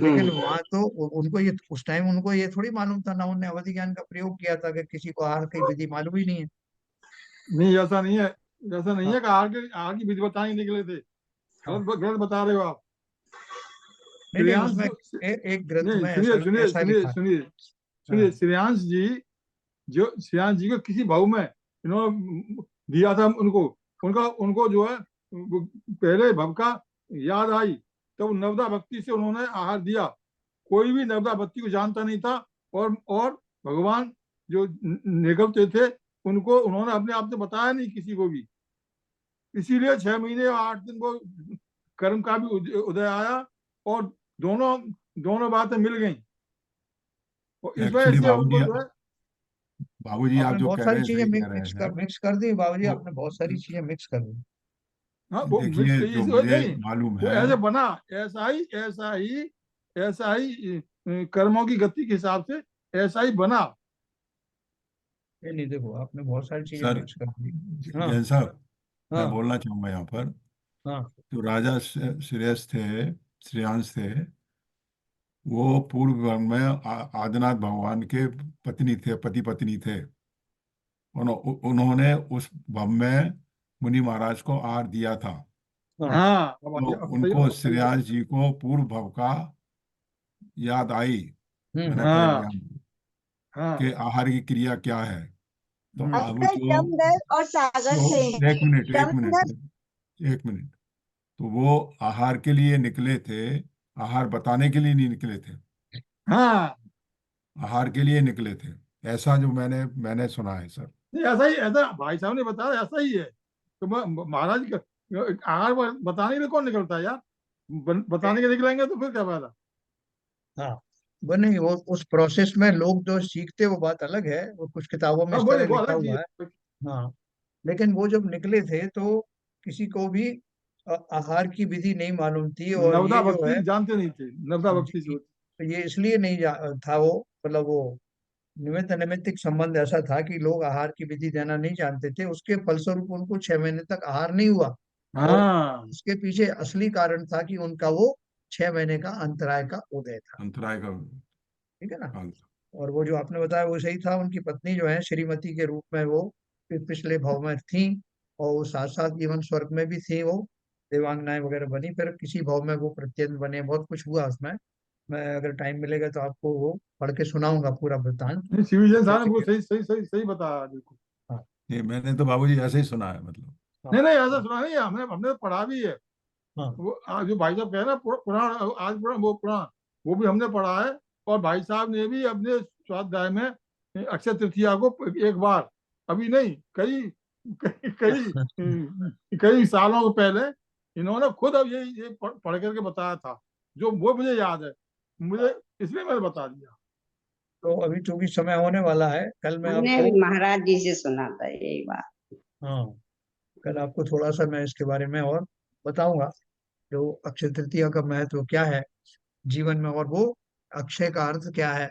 लेकिन हम्म। वहां तो उनको ये उस टाइम उनको ये थोड़ी मालूम था ना, उन्होंने अवधि ज्ञान का प्रयोग किया था कि किसी को आहार की विधि मालूम ही नहीं है। नहीं, ऐसा नहीं है। ऐसा नहीं हाँ, है कि आग की विधि बताने निकले थे। हाँ। गलत गलत बता रहे हो आप। नहीं, नहीं, श्रेयांश उसमें एक ग्रंथ नहीं, में सुनिए ऐसा सुनिए ऐसा सुनिए लिखा है। सुनिए सुनिए। हाँ, श्रेयांश जी को किसी भाव में इन्होंने दिया था उनको, उनका उनको जो है वो पहले भव का याद आई, तो नवदा भक्ति से उन्होंने आहार दिया। कोई भी नवदा भक्ति को जानता नहीं था। और भगवान जो निकलते थे उनको उन्होंने अपने आप से बताया नहीं किसी को भी, इसीलिए 6 महीने और 8 दिन वो कर्म का भी उदय आया और दोनों दोनों बातें मिल गई, और इस वजह एक्चुअली से उनको जो है बाबूजी आप आपने जो बहुत कह रहे सारी हैं चीजें सही कह रहे हैं। मिक्स कर दी बाबूजी, वो आपने बहुत सारी चीजें मिक्स कर दी। हाँ वो मिक्स देखिए जो इस वजह मुझे नहीं, मालूम वो है। ऐसे बना, ऐसा ही कर्मों की गति के हिसाब से ऐसा ही बना। ये नहीं, देखो आपने बहुत सारी चीजें सर मिक्स कर दी। हाँ। जैन साहब, मैं हाँ। बोलना चाहूंगा यहाँ पर, हाँ। जो राजा श्रेयस थे, श्रेयांश थे, वो पूर्व वर्ग में आदिनाथ भगवान के पत्नी थे, पति पत्नी थे। उन्होंने उस भव में मुनि महाराज को आहार दिया था। हाँ। हाँ तो अब सही, उनको अब सही बात। श्रेयांश जी को पूर्व भव का याद आई, हम्म। मैंने कह हाँ ज्ञान हाँ कि आहार की क्रिया क्या है। तो हम्म, अब अक्षय जो जमदल और सागर वो थे। एक मिनट एक जमदल मिनट एक मिनट, तो वो आहार के लिए निकले थे, आहार बताने के लिए नहीं निकले थे, हाँ आहार के लिए निकले थे। ऐसा जो मैंने मैंने सुना है सर। नहीं, ऐसा ही, ऐसा भाई साहब ने बताया ऐसा ही है। तो महाराज आहार बताने के लिए कौन निकलता है यार, बताने के निकलेंगे तो फिर क्या फायदा। हाँ, वो नहीं, वो उस प्रोसेस में लोग जो सीखते वो बात अलग है, वो कुछ किताबों में हाँ इस बोले तरह वो लिखा अलग हुआ चीज है। है। हाँ, लेकिन वो जब निकले थे तो किसी को भी आहार की विधि नहीं मालूम थी, और नवदा ये जो है, भक्ति जानते नहीं थे, नवदा भक्ति जो जी, तो ये इसलिए नहीं था वो, मतलब वो निमित्त नैमित्तिक संबंध ऐसा था कि लोग आहार की विधि देना नहीं जानते थे, उसके फलस्वरूप उनको 6 महीने तक आहार नहीं हुआ। और हाँ उसके पीछे असली कारण था कि उनका वो 6 महीने का अंतराय का उदय था। अंतराय का ठीक है ना। काल। और वो जो आपने बताया वो सही था, उनकी पत्नी जो है श्रीमती के रूप में वो पिछले भाव में थी, और वो साथ साथ इवन स्वर्ग में भी थी, वो देवांगनाएं वगैरह बनी, फिर किसी भाव में वो प्रत्यंत बने, बहुत कुछ हुआ उसमें। मैं अगर टाइम मिलेगा तो आपको वो पढ़ के सुनाऊंगा पूरा वृत्तांत। नहीं, शिवजन साहब ने कैसे वो क्या। सही सही सही सही बताया बिल्कुल। हाँ। ये मैंने तो बाबूजी ऐसे ही सुना है मतलब। हाँ। नहीं नहीं ऐसा सुना नहीं है, हमने हमने तो पढ़ा भी है। हाँ। वो जो भाई साहब कह रहे हैं पुराण, आज पुराण वो पुराण, वो भी हमने पढ़ा है। और भाई साहब ने भी अपने स्वाध्याय में अक्षय तृतीया को एक बार, अभी नहीं, कई कई कई सालों के पहले इन्होंने खुद अब ये पढ़ करके बताया था, जो वो मुझे याद है, मुझे इसलिए मैंने बता दिया। तो अभी चूंकि समय होने वाला है, कल मैं हमने आपको, भी महाराज जी से सुना था यही बात। हाँ, कल आपको थोड़ा सा मैं इसके बारे में और बताऊंगा, जो अक्षय तृतीया का महत्व क्या है जीवन में, और वो अक्षय का अर्थ क्या है,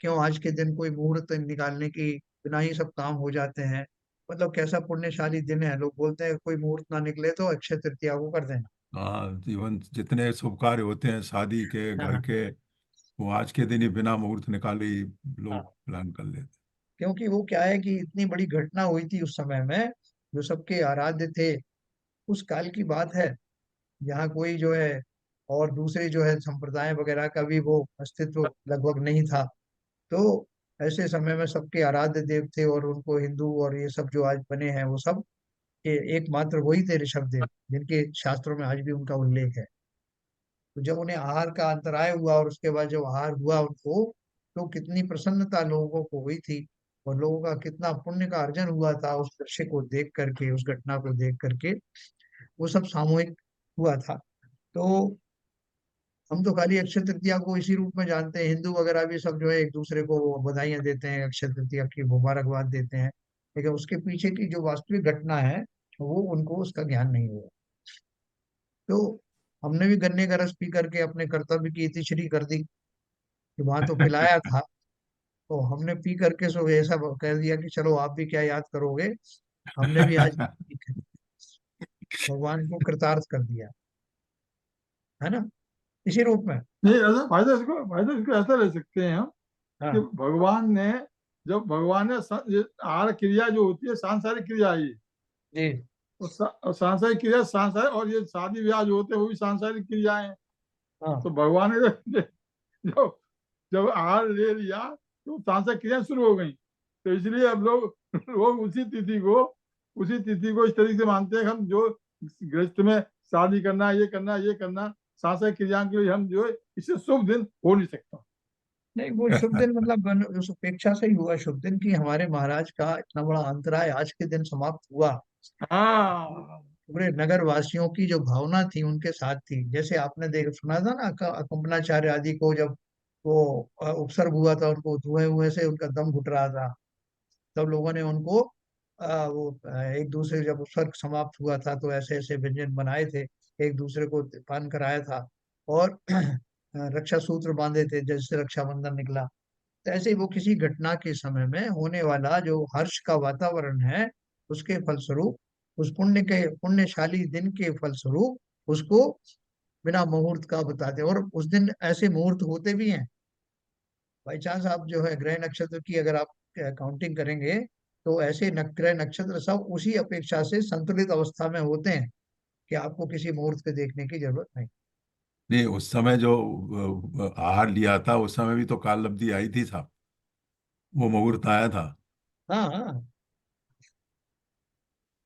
क्यों आज के दिन कोई मुहूर्त निकालने की बिना ही सब काम हो जाते हैं, मतलब कैसा पुण्यशाली दिन है। लोग बोलते हैं कोई मुहूर्त ना निकले तो अक्षय तृतीया को कर देना। हाँ, जीवन जितने शुभ कार्य होते हैं शादी के, घर हाँ। के, वो आज के दिन ही बिना मुहूर्त निकाले ही लोग हाँ, प्लान कर लेते क्योंकि वो क्या है कि इतनी बड़ी घटना हुई थी उस समय में, जो सबके आराध्य थे, उस काल की बात है। यहाँ कोई जो है और दूसरे जो है संप्रदाय वगैरह का भी वो अस्तित्व लगभग नहीं था। तो ऐसे समय में सबके आराध्य देव थे, और उनको हिंदू और ये सब जो आज बने हैं वो सब, ये एकमात्र वही थे ऋषभ देव, जिनके शास्त्रों में आज भी उनका उल्लेख है। तो जब उन्हें आहार का अंतराय हुआ और उसके बाद जब आहार हुआ उनको, तो कितनी प्रसन्नता लोगों को हुई थी, और लोगों का कितना पुण्य का अर्जन हुआ था उस दृश्य को देख करके, उस घटना को देख करके। वो सब सामूहिक हुआ था। तो हम तो खाली अक्षय तृतीया को इसी रूप में जानते हैं, हिंदू वगैरह भी सब जो है एक दूसरे को बधाइयां देते हैं, अक्षय तृतीया की मुबारकबाद देते हैं, लेकिन उसके पीछे की जो वास्तविक घटना है वो उनको उसका ज्ञान नहीं हुआ। तो हमने भी गन्ने का रस पी करके अपने कर्तव्य की इतिश्री कर दी, कि वहां तो पिलाया था, तो हमने पी करके सो ऐसा कह दिया कि चलो आप भी क्या याद करोगे, हमने भी आज भगवान को कृतार्थ कर दिया, है ना, इसी रूप में। नहीं ऐसा फायदा इसको ऐसा ले सकते हैं हम कि हाँ। भगवान ने, जब भगवान ने ये आहार क्रिया जो होती है सांसारिक क्रिया है ये, जी। और सांसारिक क्रिया सांसारिक, और ये शादी ब्याह जो होते हैं वो भी सांसारिक क्रियाएं हैं। हाँ। तो भगवान ने जब जब आहार ले लिया तो सांसारिक क्रिया शुरू हो गई। तो इसलिए अब लोग उसी तिथि को इस तरीके से मानते हैं कि हम जो गृहस्थ में शादी करना, ये करना, ये करना, सांसारिक क्रिया के लिए हम जो है, इससे शुभ दिन हो नहीं सकता। नहीं, वो शुभ दिन मतलब उस उपेक्षा से ही हुआ शुभ दिन कि हमारे महाराज का इतना बड़ा अंतराय आज के दिन समाप्त हुआ। हाँ पूरे नगर वासियों की जो भावना थी उनके साथ थी। जैसे आपने देख सुना था ना, कंपनाचार्य आदि को जब वो उपसर्ग हुआ था, उनको धुएं हुए से उनका दम घुट रहा था, तब लोगों ने उनको एक दूसरे, जब उपसर्ग समाप्त हुआ था तो ऐसे ऐसे व्यंजन बनाए थे, एक दूसरे को पान कराया था, और रक्षा सूत्र बांधे थे, जैसे रक्षाबंधन निकला। तो ऐसे ही वो किसी घटना के समय में होने वाला जो हर्ष का वातावरण है, उसके फलस्वरूप, उस पुण्यशाली दिन के फलस्वरूप उसको बिना मुहूर्त का बताते हैं। और उस दिन ऐसे मुहूर्त होते भी हैं। बाई चांस आप जो है ग्रह नक्षत्र की अगर आप काउंटिंग करेंगे, तो ऐसे ग्रह नक्षत्र सब उसी अपेक्षा से संतुलित अवस्था में होते हैं कि आपको किसी मुहूर्त के देखने की जरूरत नहीं। नहीं, उस समय जो आहार लिया था उस समय भी तो काल लब्धि आई थी साहब, वो मुहूर्त आया था। हाँ हाँ।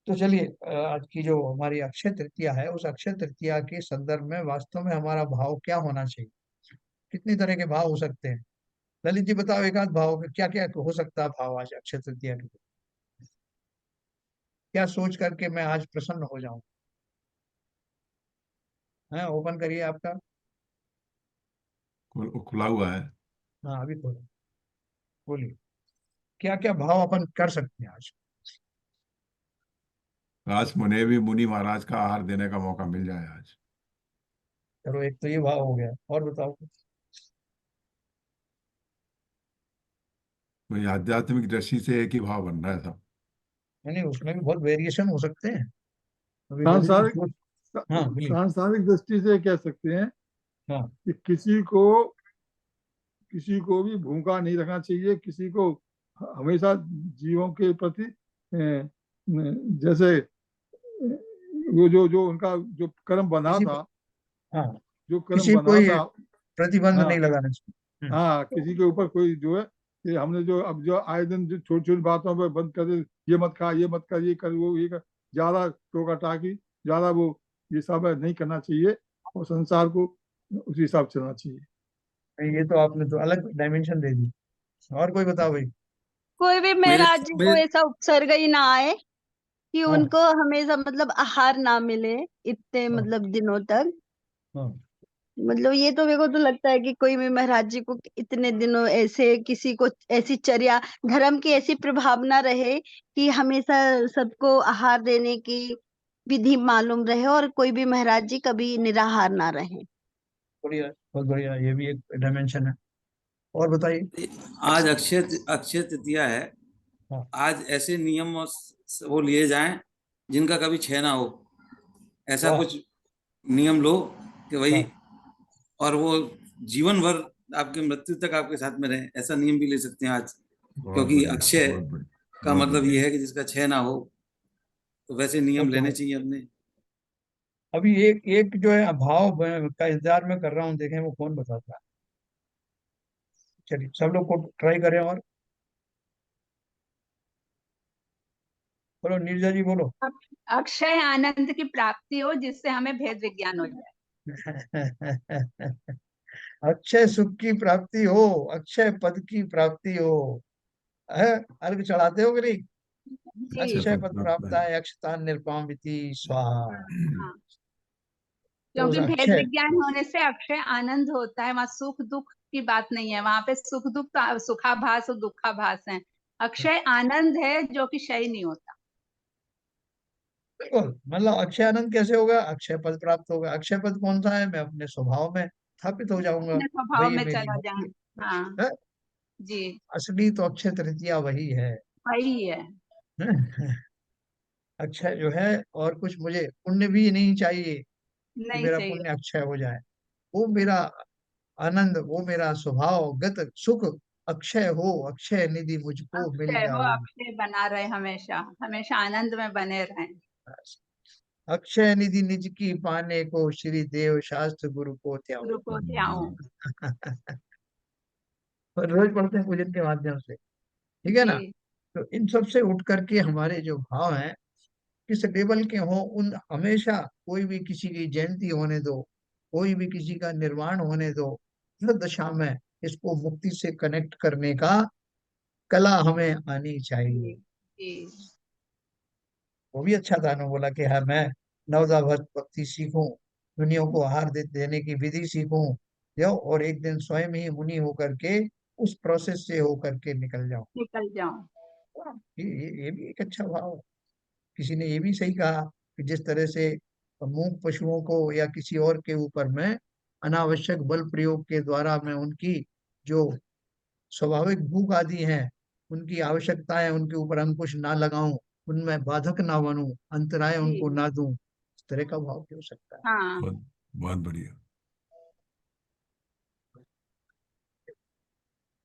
तो चलिए, आज की जो हमारी अक्षय तृतीया है, उस अक्षय तृतीया के संदर्भ में वास्तव में हमारा भाव क्या होना चाहिए? कितनी तरह के भाव हो सकते हैं? ललित जी बताओ, एक आध भाव क्या क्या हो सकता है भाव आज अक्षय तृतीया के दिन? क्या सोच करके मैं आज प्रसन्न हो जाऊं? है, ओपन करिए आपका। खुला हुआ है। हाँ, अभी खोलो, बोलिए। क्या क्या भाव अपन कर सकते हैं आज? काश मुझे भी मुनि महाराज का आहार देने का मौका मिल जाए आज। चलो, एक तो ये भाव हो गया, और बताओ कुछ। वही आध्यात्मिक दृष्टि से एक ही भाव बन रहा है साहब। नहीं, उसमें भी बहुत वेरिएशन हो सकते हैं। अभी ललित जी सांसारिक सोच। हाँ, बोलिए। सांसारिक दृष्टि से कह सकते हैं हाँ, कि किसी को भी भूखा नहीं रखना चाहिए, किसी को हमेशा जीवों के प्रति जैसे वो जो जो उनका जो कर्म बंधा किसी था, हाँ, जो कर्म किसी बंधा कोई था। प्रतिबंध हाँ नहीं लगाना चाहिए। हाँ, किसी के ऊपर कोई जो है कि हमने जो अब जो आए दिन जो छोटी छोटी बातों पर बंद कर दे, ये मत खा, ये मत कर, ये कर, वो ये कर, ज्यादा टोका टाकी, ज्यादा वो ये सब नहीं करना चाहिए, और संसार को उसी हिसाब से चलना चाहिए। नहीं, ये तो आपने तो अलग डायमेंशन दे दी। और कोई बताओ भाई। कोई भी मेरे महाराज जी को मेरे ऐसा उपसर्ग ही ना आए कि हाँ उनको हमेशा मतलब आहार ना मिले इतने हाँ मतलब दिनों तक। हाँ। मतलब ये तो मेरे को तो लगता है कि कोई भी महाराज जी को इतने दिनों ऐसे किसी को ऐसी चर्या धर्म की ऐसी प्रभावना रहे कि हमेशा सबको आहार देने की विधि मालूम रहे और कोई भी महाराज जी कभी निराहार ना रहे। बढ़िया, बहुत बढ़िया, ये भी एक डायमेंशन है। और बताइए। आज अक्षय अक्षय तृतीया है। हाँ आज ऐसे नियम वो लिए जाएं जिनका कभी क्षय ना हो। ऐसा वाह कुछ नियम लो कि भाई, वाह। और वो जीवन भर आपके मृत्यु तक आपके साथ में रहे, ऐसा नियम भी ले सकते हैं आज। बहुत क्योंकि बढ़िया, अक्षय बहुत बढ़िया, का बहुत मतलब बढ़िया। ये है कि जिसका क्षय ना हो, तो वैसे वो नियम तो लेने है। चाहिए अपने। अभी एक एक जो है भाव का इंतजार में कर रहा हूँ, देखें वो कौन बताता है। चलिए, सब लोग को ट्राई करें। और बोलो, नीरजा जी बोलो। अक्षय आनंद की प्राप्ति हो जिससे हमें भेद विज्ञान हो जाए। अक्षय सुख की प्राप्ति हो, अक्षय पद की प्राप्ति हो। है, अर्घ चढ़ाते हो कि नहीं? अक्षय जी अक्षय पद पद प्राप्त प्राप्त है। है, अक्षतान निर्पामिति स्वाहा। हाँ, तो उस क्योंकि भेद अक्षय, विज्ञान होने से अक्षय आनंद होता है, वहाँ सुख दुख की बात नहीं है। वहां पे सुख दुख तो सुखाभास और दुखाभास है। अक्षय आनंद है जो कि क्षय नहीं होता। बिल्कुल, मतलब अक्षय आनंद कैसे होगा? अक्षय पद प्राप्त होगा। अक्षय पद कौन सा है? मैं अपने स्वभाव में स्थापित हो जाऊंगा। अपने स्वभाव भाई ये में मेरी चला जाए। भक्ति हाँ है। जी, असली तो अक्षय तृतीया वही है। वही है। अक्षय जो है, और कुछ मुझे पुण्य भी नहीं चाहिए कि नहीं मेरा चाहिए। पुण्य अक्षय हो जाए। वो मेरा आनंद, वो मेरा स्वभावगत सुख अक्षय हो, अक्षय निधि मुझको मिल अक्षय हो, जाए। अक्षय बना रहे, हमेशा हमेशा आनंद में बने रहें। अक्षय निधि निज की पाने को, श्री देव शास्त्र गुरु को त्याओ। गुरु को ध्याओ। और रोज पढ़ते हैं पूजन के माध्यम से, ठीक है ना? जी, तो इन सब से उठ करके हमारे जो भाव हैं, किस लेवल के हों, उन हमेशा कोई भी किसी की जयंती होने दो, कोई भी किसी का निर्वाण होने दो, हर दशा में इसको मुक्ति से कनेक्ट करने का कला हमें आनी चाहिए। जी वो भी अच्छा था ना, बोला कि हाँ मैं नवदा भक्ति सीखूं, दुनिया को आहार देने की विधि सीखूं, जो और एक दिन स्वयं ही मुनि होकर के उस प्रोसेस से होकर के निकल जाऊं। निकल जाऊं। ये भी एक अच्छा भाव है। किसी ने ये भी सही कहा कि जिस तरह से मूक पशुओं को या किसी और के ऊपर मैं अनावश्यक बल प्रयोग के द्वारा मैं उनकी जो स्वाभाविक भूख आदि हैं, उनकी आवश्यकताएं, उनके ऊपर अंकुश ना लगाऊं, उनमें बाधक ना बनूं, अंतराय उनको जी ना दूं, इस तरह का भाव भी हो सकता है। हाँ बहुत बहुत बढ़िया।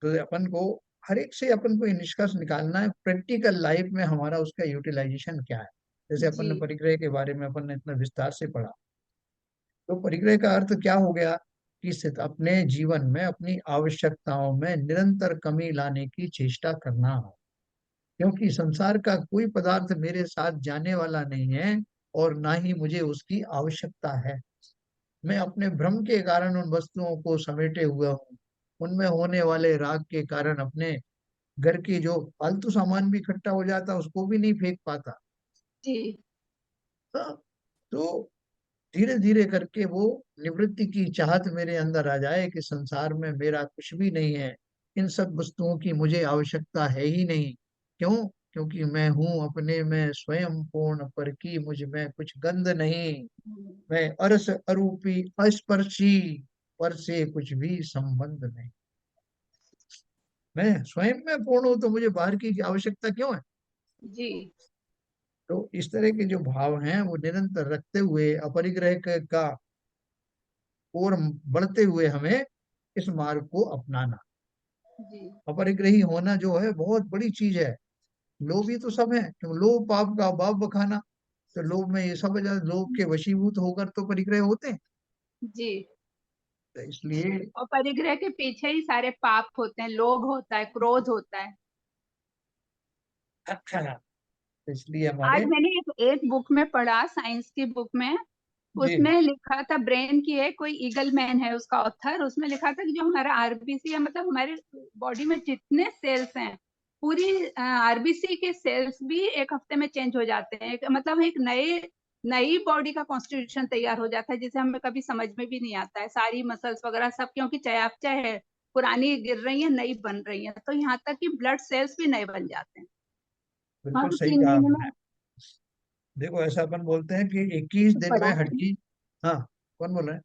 तो अपन को हर एक से अपन को ये निष्कर्ष निकालना है प्रैक्टिकल लाइफ में हमारा उसका यूटिलाइजेशन क्या है। जैसे अपन जी ने परिग्रह के बारे में अपन ने इतना विस्तार से पढ़ा, तो परिग्रह का अर्थ क्या हो गया कि अपने जीवन में अपनी आवश्यकताओं में निरंतर कमी लाने की चेष्टा करना, क्योंकि संसार का कोई पदार्थ मेरे साथ जाने वाला नहीं है और ना ही मुझे उसकी आवश्यकता है। मैं अपने भ्रम के कारण उन वस्तुओं को समेटे हुआ हूँ, उनमें होने वाले राग के कारण अपने घर की जो फालतू सामान भी इकट्ठा हो जाता उसको भी नहीं फेंक पाता। जी हाँ, तो धीरे धीरे करके वो निवृत्ति की चाहत मेरे अंदर आ जाए कि संसार में मेरा कुछ भी नहीं है, इन सब वस्तुओं की मुझे आवश्यकता है ही नहीं। क्यों? क्योंकि मैं हूँ अपने में स्वयं पूर्ण, पर की मुझ में कुछ गंध नहीं। मैं अरस अरूपी अस्पर्शी, पर से कुछ भी संबंध नहीं। मैं स्वयं में पूर्ण हूं तो मुझे बाहर की आवश्यकता क्यों है? जी तो इस तरह के जो भाव हैं वो निरंतर रखते हुए अपरिग्रह का और बढ़ते हुए हमें इस मार्ग को अपनाना। जी अपरिग्रही होना जो है बहुत बड़ी चीज है। लोभी तो सब है, क्यों लोभ पाप का बाप बखाना, तो लोभ में ये सब लोभ के वशीभूत होकर तो परिग्रह होते हैं। जी तो इसलिए और परिग्रह के पीछे ही सारे पाप होते हैं, लोभ होता है, क्रोध होता है। तो इसलिए आज हमारे मैंने एक बुक में पढ़ा, साइंस की बुक में, जी उसमें लिखा था, ब्रेन की है, कोई ईगल मैन है उसका ऑथर, उसमें लिखा था कि जो हमारा आरबीसी है, मतलब हमारे बॉडी में जितने सेल्स हैं, पूरी आरबीसी के सेल्स भी एक हफ्ते में चेंज हो जाते हैं। मतलब एक नए नई बॉडी का कॉन्स्टिट्यूशन तैयार हो जाता है, जिसे हमें कभी समझ में भी नहीं आता है। सारी मसल्स वगैरह सब, क्योंकि चयापचय है, पुरानी गिर रही है, नई बन रही है, तो यहाँ तक कि ब्लड सेल्स भी नए बन जाते हैं। हाँ, बिल्कुल तो सही तीन कहा महीने आपने। में देखो ऐसा अपन बोलते हैं कि 21 दिन में पढ़ा है। हड्डी। हाँ, कौन बोल रहे हैं?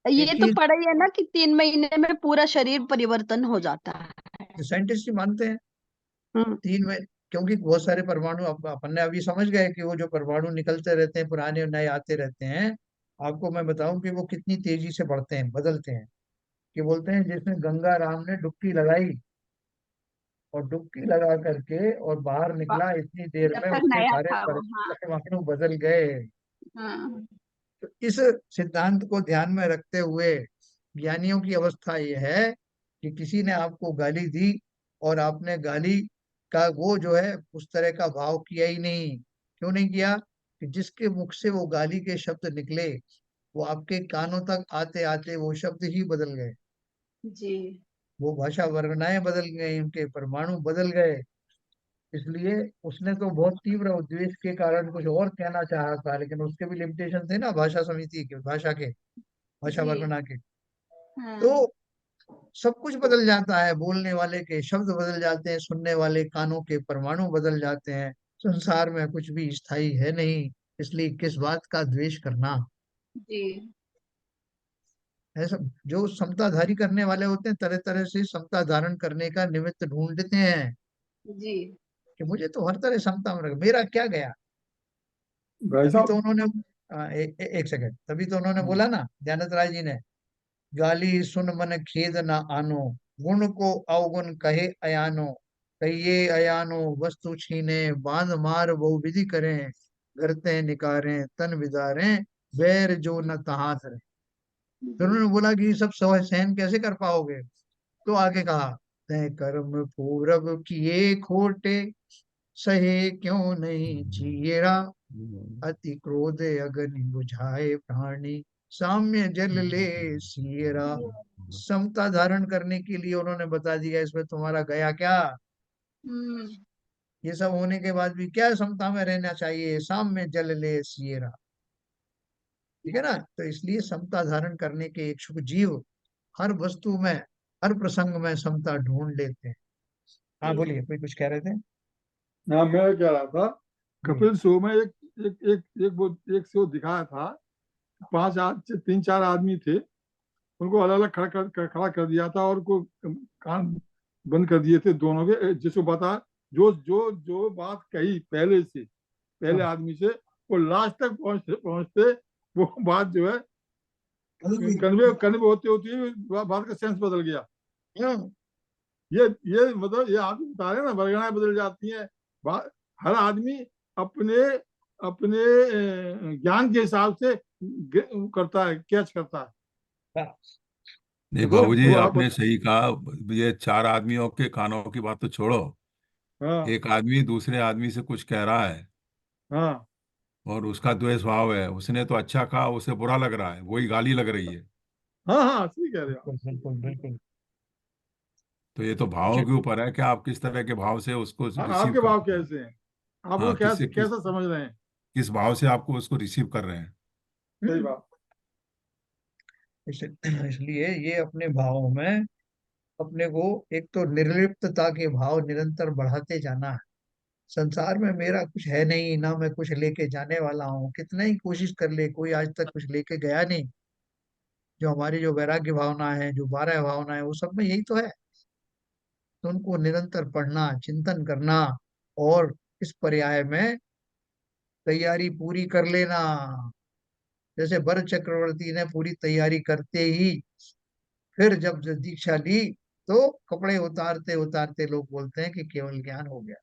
ये तो 21, पढ़ा ही है ना कि 3 महीने में पूरा शरीर परिवर्तन हो जाता है। साइंटिस्ट ही मानते हैं हम्म 3 में, क्योंकि बहुत सारे परमाणु अपन ने अभी समझ गए कि वो जो परमाणु निकलते रहते हैं, पुराने और नए आते रहते हैं। आपको मैं बताऊं कि वो कितनी तेजी से बढ़ते हैं, बदलते हैं। कि बोलते हैं जिसमें गंगा राम ने डुबकी लगाई और डुबकी लगा करके और बाहर निकला, इतनी देर जब में तक उसके नया सारे था वो। हाँ परमाणु बदल गए। हाँ तो इस सिद्धांत को ध्यान में रखते हुए ज्ञानियों की अवस्था यह है कि किसी ने आपको गाली दी और आपने गाली का वो जो है उस तरह का भाव किया ही नहीं। क्यों नहीं किया? कि जिसके मुख से वो गाली के शब्द निकले, वो आपके कानों तक आते आते वो शब्द ही बदल गए, जी वो भाषा वर्णनाएं बदल गई, उनके परमाणु बदल गए। इसलिए उसने तो बहुत तीव्र उद्वेग के कारण कुछ और कहना चाहा था, लेकिन उसके भी लिमिटेशन थे ना, भाषा समिति के, भाषा के, भाषा जी वर्णना के। हाँ तो सब कुछ बदल जाता है, बोलने वाले के शब्द बदल जाते हैं, सुनने वाले कानों के परमाणु बदल जाते हैं। संसार में कुछ भी स्थायी है नहीं, इसलिए किस बात का द्वेष करना जी है। सब जो समताधारी करने वाले होते हैं तरह तरह से समता धारण करने का निमित्त ढूंढते हैं जी कि मुझे तो हर तरह समता में रख, मेरा क्या गया। भाई तभी तो साहब। उन्होंने एक सेकंड, तभी तो उन्होंने बोला ना ध्यानत राय जी ने, गाली सुन मन खेद न आनो, गुण को अवगुण कहे अयानो, कहिए अयानो वस्तु छीने, बांध मार बहु विधि करें, करते निकारें तन विदारें, बैर जो न तहात रहे। फिर जी उन्होंने बोला कि ये सब सहन कैसे कर पाओगे? तो आगे कहा, तय कर्म पूरब किए खोटे, सहे क्यों नहीं चीरा, अति क्रोध अग्नि बुझाए प्राणी, साम्य जल ले सियरा। समता धारण करने के लिए उन्होंने बता दिया, इसमें तुम्हारा गया क्या। हम्म। ये सब होने के बाद भी क्या समता में रहना चाहिए, साम्य जल ले सियरा। ठीक है ना। तो इसलिए समता धारण करने के इच्छुक जीव हर वस्तु में, हर प्रसंग में समता ढूंढ लेते हैं। हाँ बोलिए, कोई कुछ कह रहे थे। हाँ, मैं कह रहा था, जी। कपिल शो में एक एक एक एक वो एक शो दिखाया था। तीन चार आदमी थे, उनको अलग अलग खड़ा कर दिया था, और को कान बंद कर दिए थे दोनों के, जिसको बता जो जो जो बात कही पहले से, पहले हाँ। आदमी से, वो लास्ट तक पहुंचते पहुंचते वो बात जो है कन्वे कन्वे होते होती बात का सेंस बदल गया। हाँ। ये मतलब ये आप बता रहे हैं ना, वर्गणाएं बदल जाती हैं। हर आदमी अपने अपने ज्ञान के हिसाब से करता है, कैच करता है। हाँ। नहीं देखो बाबूजी, वो आप आपने सही कहा। ये चार आदमियों के कानों की बात तो छोड़ो। हाँ एक आदमी दूसरे आदमी से कुछ कह रहा है हाँ और उसका द्वेष भाव है, उसने तो अच्छा कहा, उसे बुरा लग रहा है, वही गाली लग रही है। हाँ हाँ, सही कह रहे हो आप। बिल्कुल बिल्कुल बिल्कुल। तो ये तो भावों के ऊपर है कि आप किस तरह के भाव से उसको रिसीव आपके भाव करते हैं। कैसे हैं, आप वो हाँ, किससे किस कैसा समझ रहे हैं। किस भाव से आपको उसको रिसीव कर रहे हैं। सही बात। इसलिए ये अपने भावों में अपने को एक तो निर्लिप्तता के भाव निरंतर बढ़ाते जाना है। संसार में मेरा कुछ है नहीं, ना मैं कुछ लेके जाने वाला हूँ, कितना ही कोशिश कर ले कोई आज तक कुछ लेके गया नहीं। जो हमारी जो वैराग्य भावना है, जो 12 भावना है, वो सब में यही तो है। तो उनको निरंतर पढ़ना, चिंतन करना, और इस पर्याय में तैयारी पूरी कर लेना। जैसे भरत चक्रवर्ती ने पूरी तैयारी करते ही फिर जब दीक्षा ली, तो कपड़े उतारते उतारते लोग बोलते हैं कि केवल ज्ञान हो गया।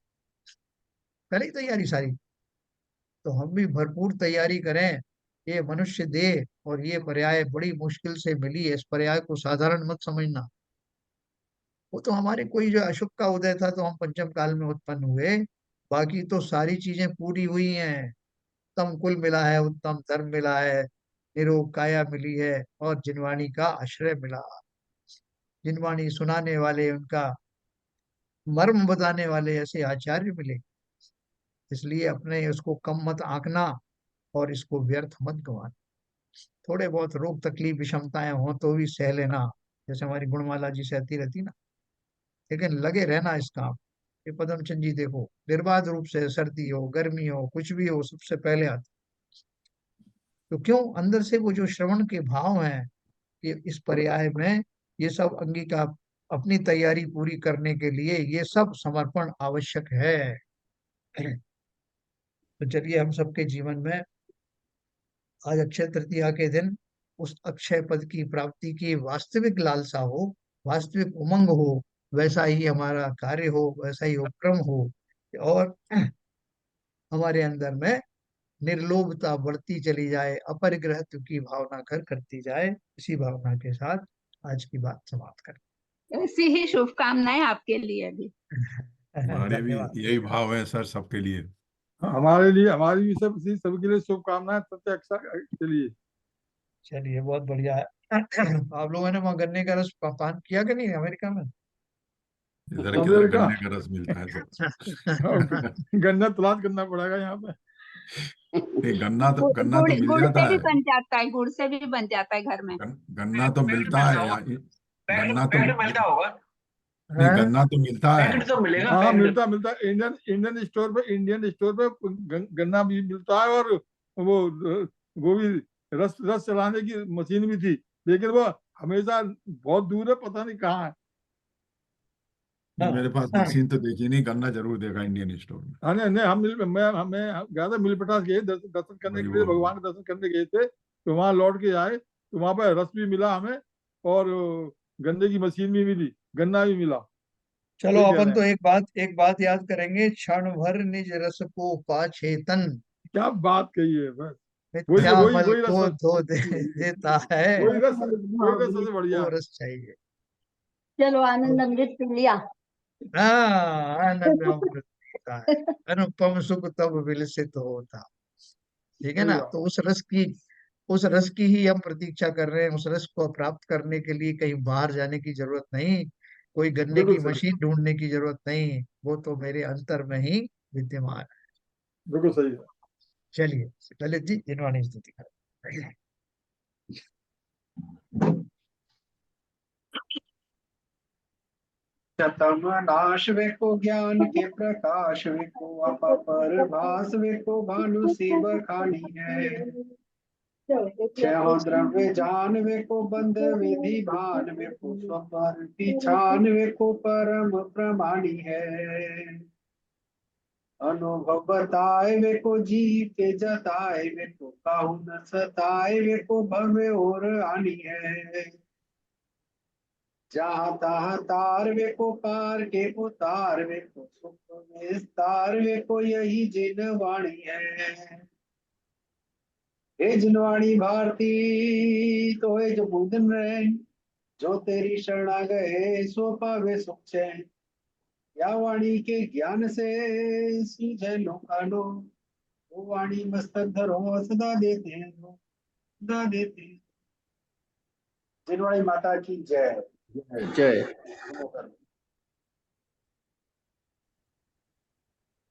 पहले ही तैयारी सारी। तो हम भी भरपूर तैयारी करें। ये मनुष्य देह और ये पर्याय बड़ी मुश्किल से मिली है, इस पर्याय को साधारण मत समझना। वो तो हमारे कोई जो अशुभ का उदय था तो हम पंचम काल में उत्पन्न हुए, बाकी तो सारी चीजें पूरी हुई हैं। उत्तम कुल मिला है, उत्तम धर्म मिला है, निरोग काया मिली है, और जिनवाणी का आश्रय मिला। जिनवाणी सुनाने वाले, उनका मर्म बताने वाले ऐसे आचार्य मिले। इसलिए अपने उसको कम मत आंकना, और इसको व्यर्थ मत गंवाना। थोड़े बहुत रोग तकलीफ विषमताएं हो तो भी सह लेना, जैसे हमारी गुणमाला जी सहती रहती ना। लेकिन लगे रहना इस काम। ये पदम चंद जी देखो, निर्बाध रूप से सर्दी हो गर्मी हो कुछ भी हो, सबसे पहले आते। तो क्यों, अंदर से वो जो श्रवण के भाव हैं, ये इस पर्याय में ये सब अंगिका, अपनी तैयारी पूरी करने के लिए ये सब समर्पण आवश्यक है। तो चलिए हम सबके जीवन में आज अक्षय तृतीया के दिन उस अक्षय पद की प्राप्ति की वास्तविक लालसा हो, वास्तविक उमंग हो, वैसा ही हमारा कार्य हो, वैसा ही उपक्रम हो, और हमारे अंदर में निर्लोभता बढ़ती चली जाए, अपरिग्रहत्व की भावना घर करती जाए। इसी भावना के साथ आज की बात समाप्त ऐसी ही शुभकामनाएं आपके लिए भी। करें। हमारे भी धन्यवाद। यही भाव है सर, सबके लिए। हमारे लिए, हमारी भी सबके लिए शुभकामनाएं, सत्य अक्षर के लिए। चलिए बहुत बढ़िया है। आप लोगों ने वहाँ गन्ने का रस पान किया कि नहीं अमेरिका में। इधर किधर अमेरिका, गन्ने का रस मिलता है सर। गन्ना तलाश करना पड़ेगा यहाँ पे। नहीं, गुड़ गन्ना गुड़ तो मिल गुड़ जाता से भी है। बन जाता है, गुड़ से भी बन जाता है घर में। गन्ना तो मिलता है गन्ना तो मिलता होगा। नहीं, हाँ। गन्ना तो मिलता है। पैकेट तो मिलेगा, हाँ, पैकेट। मिलता मिलता इंडियन स्टोर पे गन्ना भी मिलता है, और वो भी रस रस चलाने की मशीन भी थी, लेकिन वो हमेशा बहुत दूर है, पता नहीं कहाँ है। नहीं, हाँ। मेरे पास हाँ। मशीन तो देखी नहीं, गन्ना जरूर देखा इंडियन स्टोर में। हाँ, नहीं नहीं, हमें गया था, मिलपटास गए दर्शन करने वही के लिए, वो भगवान के दर्शन करने गए थे, तो वहां लौट के आए, तो वहां पर रस भी मिला हमें, और गन्ने की मशीन भी मिली, गन्ना भी मिला। चलो सही कह अपन रहे तो हैं। एक बात याद करेंगे, क्षण भर निज रस को पाछे तन, क्या बात कही है, बस मिथ्या फल वही रस, को धो देता है, वही रस सबसे बढ़िया वो है। रस चाहिए। चलो आनंद अमृत पी लिया। हाँ, आनंद अमृत होता है, अनुपम सुख तब विलसित होता। ठीक है सही ना। बात। तो उस रस की उस रस की ही हम प्रतीक्षा कर रहे हैं। उस रस को प्राप्त करने के लिए कहीं बाहर जाने की जरूरत नहीं, कोई गन्ने बिल्कुल की सही, मशीन ढूंढने की जरूरत नहीं, वो तो मेरे अंतर में ही विद्यमान है। बिल्कुल सही है। चलिए ललित जी, जिनवाणी स्तुति करें। शतम नाश वेको ज्ञान के प्रकाश वेको अपा पर भास वेको भानु सी बखानी है। छह द्रव्य जान वेको बंद विधि भान वेको स्वपर की छान वेको परम प्रमाणी है। अनुभव बताए वेको जीव के जताए वेको काहू न सताए वेको भव्य और आनी है। जहाँ तहाँ तार वेको पार के उतार वेको सुख विस्तार वेको यही जिन वाणी है। हे जिनवाणी भारती तो हे जो बुधन रहे, जो तेरी शरणा गए सो पावे सुख चैन। या वाणी के ज्ञान से सूझे लोकालो, वो वाणी मस्तक धरो सदा देते हैं, सदा देते हैं। जिनवाणी माता की जय। जय।